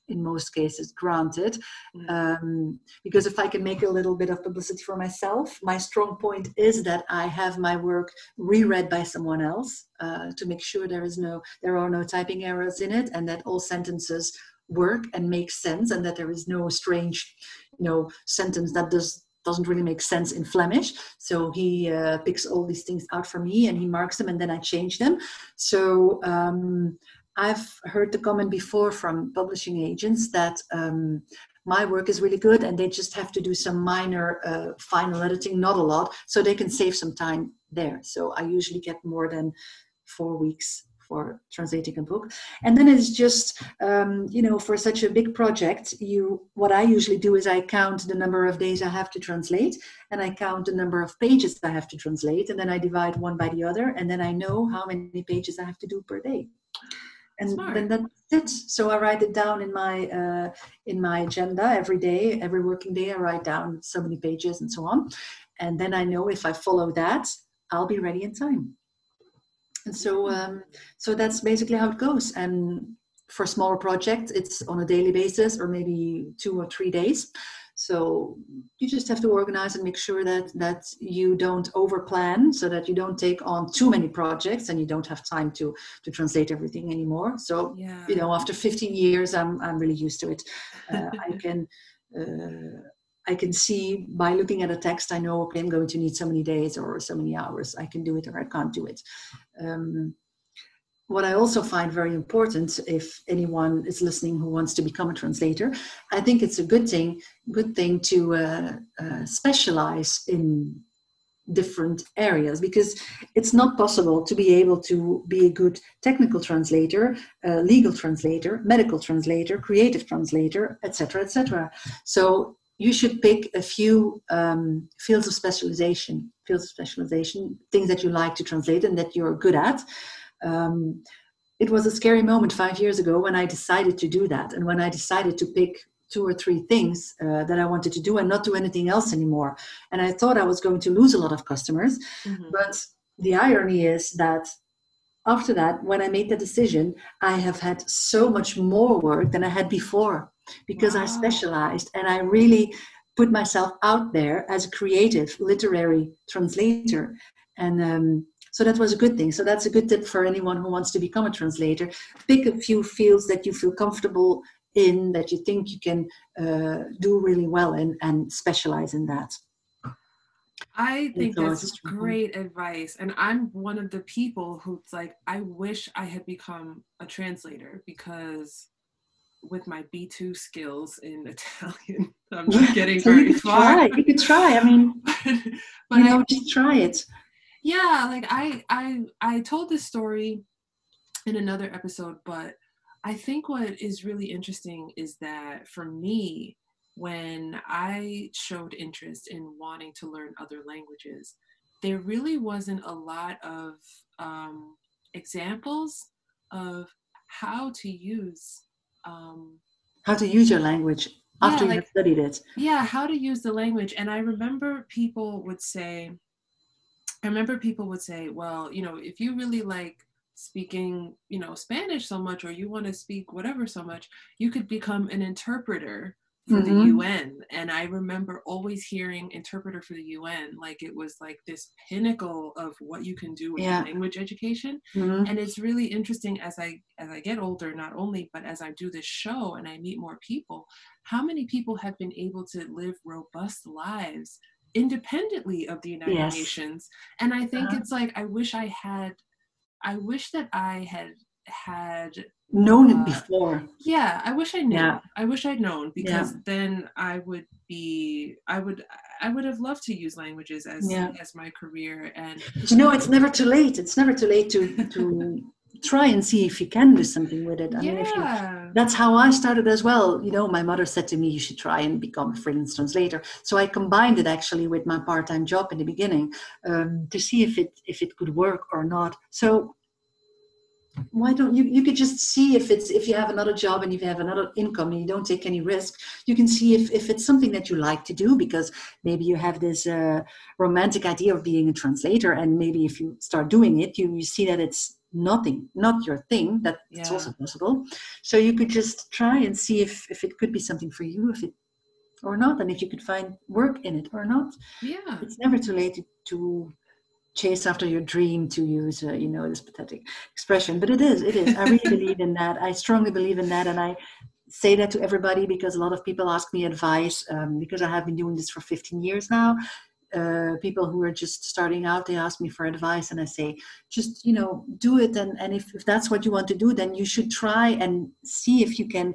in most cases granted. Because if I can make a little bit of publicity for myself, my strong point is that I have my work reread by someone else to make sure there are no typing errors in it, and that all sentences work and make sense, and that there is no strange, sentence that doesn't really make sense in Flemish. So he picks all these things out for me, and he marks them, and then I change them. So I've heard the comment before from publishing agents that my work is really good, and they just have to do some minor final editing, not a lot, so they can save some time there. So I usually get more than 4 weeks for translating a book. And then it's just, for such a big project, what I usually do is I count the number of days I have to translate, and I count the number of pages I have to translate, and then I divide one by the other, and then I know how many pages I have to do per day. And Smart. Then that's it. So I write it down in my agenda every day, every working day. I write down so many pages and so on. And then I know if I follow that, I'll be ready in time. And so that's basically how it goes. And for smaller projects, it's on a daily basis, or maybe 2 or 3 days. So you just have to organize and make sure that you don't overplan, so that you don't take on too many projects and you don't have time to translate everything anymore. So, after 15 years, I'm really used to it. I can see by looking at a text, I know, okay, I'm going to need so many days or so many hours. I can do it or I can't do it. What I also find very important, if anyone is listening who wants to become a translator, I think it's a good thing to specialize in different areas, because it's not possible to be able to be a good technical translator, legal translator, medical translator, creative translator, etc., etc. So you should pick a few fields of specialization, things that you like to translate and that you're good at. It was a scary moment 5 years ago when I decided to do that, and when I decided to pick 2 or 3 things that I wanted to do and not do anything else anymore. And I thought I was going to lose a lot of customers, but the irony is that after that, when I made the decision, I have had so much more work than I had before because I Wow. specialized and I really put myself out there as a creative literary translator. And so that was a good thing. So that's a good tip for anyone who wants to become a translator. Pick a few fields that you feel comfortable in, that you think you can do really well in, and specialize in that. I It's think always that's a strong point. great advice. And I'm one of the people who's like, I wish I had become a translator because with my B2 skills in Italian, I'm not Yeah, getting so you very could far. try. You could try. I mean, but I, just try it. yeah, like I told this story in another episode, but I think what is really interesting is that for me, when I showed interest in wanting to learn other languages, there really wasn't a lot of examples of how to use, um, How to use your language yeah, after you have like, studied it. yeah, how to use the language. And I remember people would say, well, if you really like speaking, Spanish so much, or you want to speak whatever so much, you could become an interpreter for the Mm-hmm. UN. And I remember always hearing interpreter for the UN like it was like this pinnacle of what you can do with Yeah. language education. Mm-hmm. And it's really interesting as I get older, not only, but as I do this show and I meet more people, how many people have been able to live robust lives independently of the United Yes. Nations. And I think Uh-huh. it's like I wish that I had Known it before. yeah, I wish I knew. Yeah. I wish I'd known, Yeah. because then I would have loved to use languages Yeah. as my career. And But it's never too late. It's never too late to try and see if you can do something with it. I mean, if you yeah. that's how I started as well. My mother said to me, you should try and become a freelance translator. So I combined it actually with my part-time job in the beginning, to see if it could work or not. So why don't you could just see if you have another job and if you have another income and you don't take any risk, you can see if it's something that you like to do, because maybe you have this romantic idea of being a translator, and maybe if you start doing it, you see that it's not your thing. That's Yeah. also possible. So you could just try and see if it could be something for you, if it or not, and if you could find work in it or not. Yeah. It's never too late to chase after your dream, to use this pathetic expression, but it is I really believe in that. I strongly believe in that, and I say that to everybody because a lot of people ask me advice, because I have been doing this for 15 years now. People who are just starting out, they ask me for advice, and I say, just do it, and if that's what you want to do, then you should try and see if you can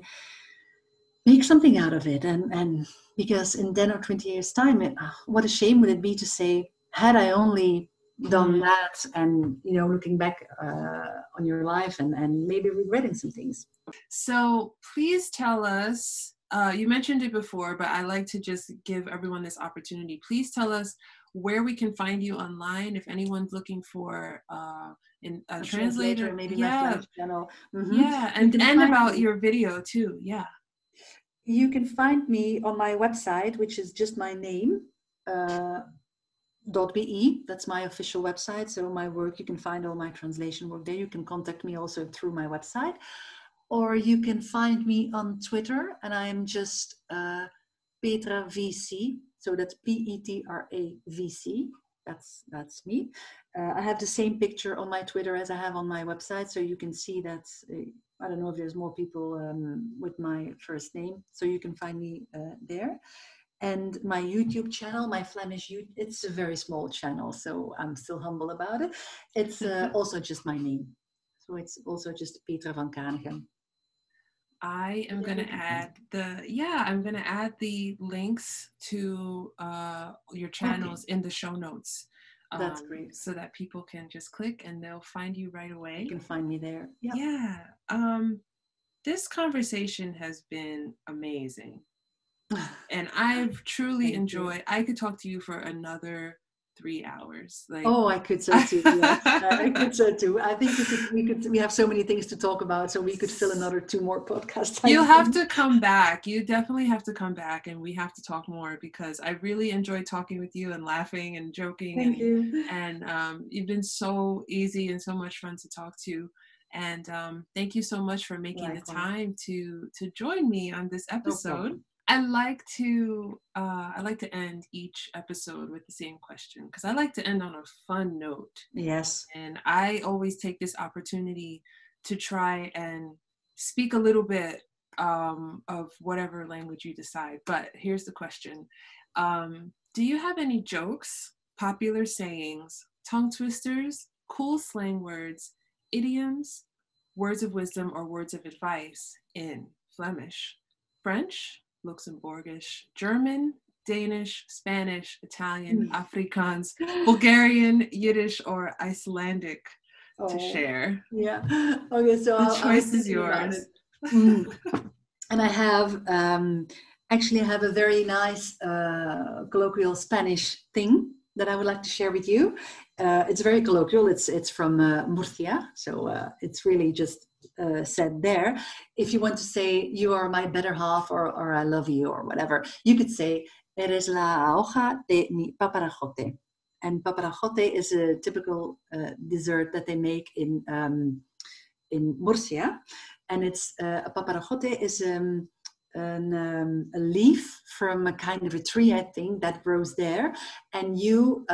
make something out of it. And because in 10 or 20 years time, what a shame would it be to say, had I only done Mm. that, and looking back on your life and maybe regretting some things. So please tell us, you mentioned it before, but I like to just give everyone this opportunity. Please tell us where we can find you online if anyone's looking for a A translator, translator. maybe my Yeah, Flemish channel. yeah, You and can and find about me. your video too. Yeah. You can find me on my website, which is just my name. Uh, .be. That's my official website. So my work, you can find all my translation work there. You can contact me also through my website, or you can find me on Twitter, and I'm just Petra VC. So that's PETRA VC. That's me. I have the same picture on my Twitter as I have on my website, so you can see that. I don't know if there's more people with my first name, so you can find me there. And my YouTube channel, my Flemish, it's a very small channel, so I'm still humble about it. It's also just my name. So it's also just Petra van Kanigen. I'm going to add the links to your channels in the show notes, That's great. so that people can just click and they'll find you right away. You can find me there. Yep. Yeah. This conversation has been amazing. And I've truly enjoyed. I could talk to you for another 3 hours. Like, oh, I could so too. Yes, I could so too. I think we have so many things to talk about, so we could fill another 2 more podcasts. You'll have to come back. You definitely have to come back, and we have to talk more, because I really enjoy talking with you and laughing and joking. Thank you. And you've been so easy and so much fun to talk to. And thank you so much for making the time to join me on this episode. No, I like to end each episode with the same question, because I like to end on a fun note. Yes. And I always take this opportunity to try and speak a little bit of whatever language you decide. But here's the question. Do you have any jokes, popular sayings, tongue twisters, cool slang words, idioms, words of wisdom, or words of advice in Flemish, French, Luxembourgish, German, Danish, Spanish, Italian, Afrikaans, Bulgarian, Yiddish, or Icelandic to share? Yeah. Okay, so the choice is yours. And I have actually I have a very nice colloquial Spanish thing that I would like to share with you. It's very colloquial. It's from Murcia, so it's really just said there. If you want to say you are my better half, or I love you, or whatever, you could say eres la hoja de mi paparajote. And paparajote is a typical dessert that they make in Murcia, and it's a paparajote is a leaf from a kind of a tree, I think, that grows there, and you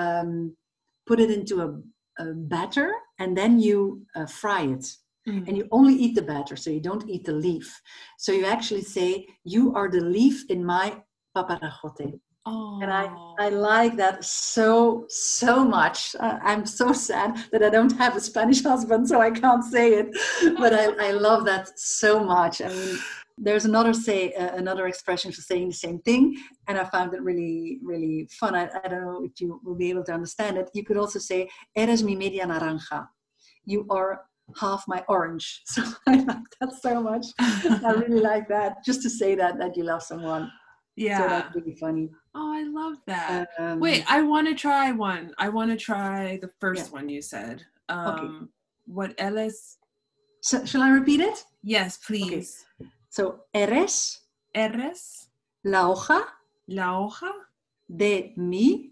put it into a batter, and then you fry it. And you only eat the batter, so you don't eat the leaf. So you actually say, you are the leaf in my paparajote. Oh. And I like that so much. I'm so sad that I don't have a Spanish husband, so I can't say it. But I love that so much. I mean, there's another expression for saying the same thing, and I found it really, really fun. I don't know if you will be able to understand it. You could also say, eres mi media naranja. You are half my orange. So I like that so much. I really like that. Just to say that you love someone. Yeah. So that's really funny. Oh, I love that. Wait, I want to try one. I want to try the first one you said. Okay. What eres? So, shall I repeat it? Yes, please. Okay. So, eres la hoja de mi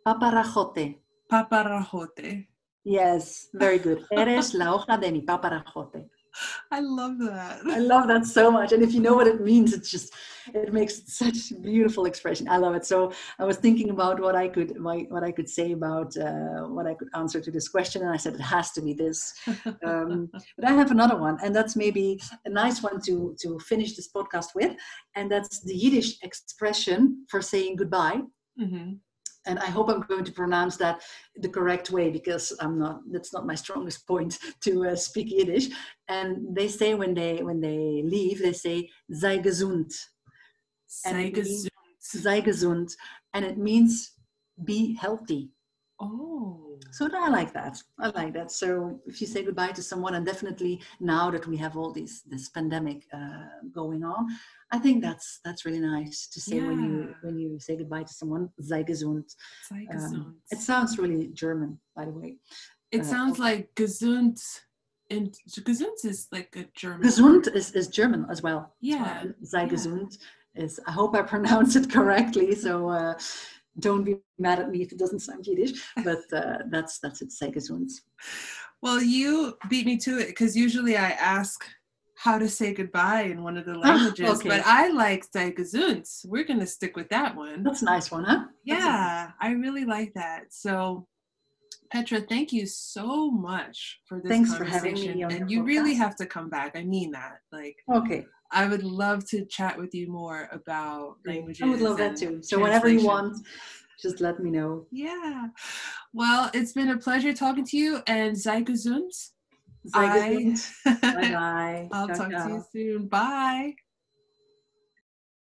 paparajote. Paparajote. Yes, very good. Eres la hoja de mi paparajote. I love that. I love that so much. And if you know what it means, it makes such a beautiful expression. I love it. So I was thinking about what I could say about what I could answer to this question. And I said, it has to be this. But I have another one, and that's maybe a nice one to finish this podcast with. And that's the Yiddish expression for saying goodbye. Mm-hmm. And I hope I'm going to pronounce that the correct way, because that's not my strongest point to speak Yiddish. And they say when they leave, they say sei gesund. Sei gesund. And it means be healthy. Oh. So I like that. So if you say goodbye to someone, and definitely now that we have all this pandemic going on, I think that's really nice to say when you say goodbye to someone. Sei gesund. Sei gesund. It sounds really German, by the way. It sounds like gesund, and gesund is like a German. Gesund is German as well. Yeah. Sei gesund is. I hope I pronounce it correctly. So. Don't be mad at me if it doesn't sound Yiddish, but that's it. Sei gesund. Well, you beat me to it, because usually I ask how to say goodbye in one of the languages, okay. But I like sei gesund. We're going to stick with that one. That's a nice one, huh? Yeah, I really like that. So, Petra, thank you so much for this Thanks conversation. For having me on and your you podcast. Really have to come back. I mean that. Okay. I would love to chat with you more about languages. I would love that too. So whenever you want, just let me know. Yeah. Well, it's been a pleasure talking to you, and sei gesund. Sei gesund. Bye-bye. I'll talk to you soon. Bye.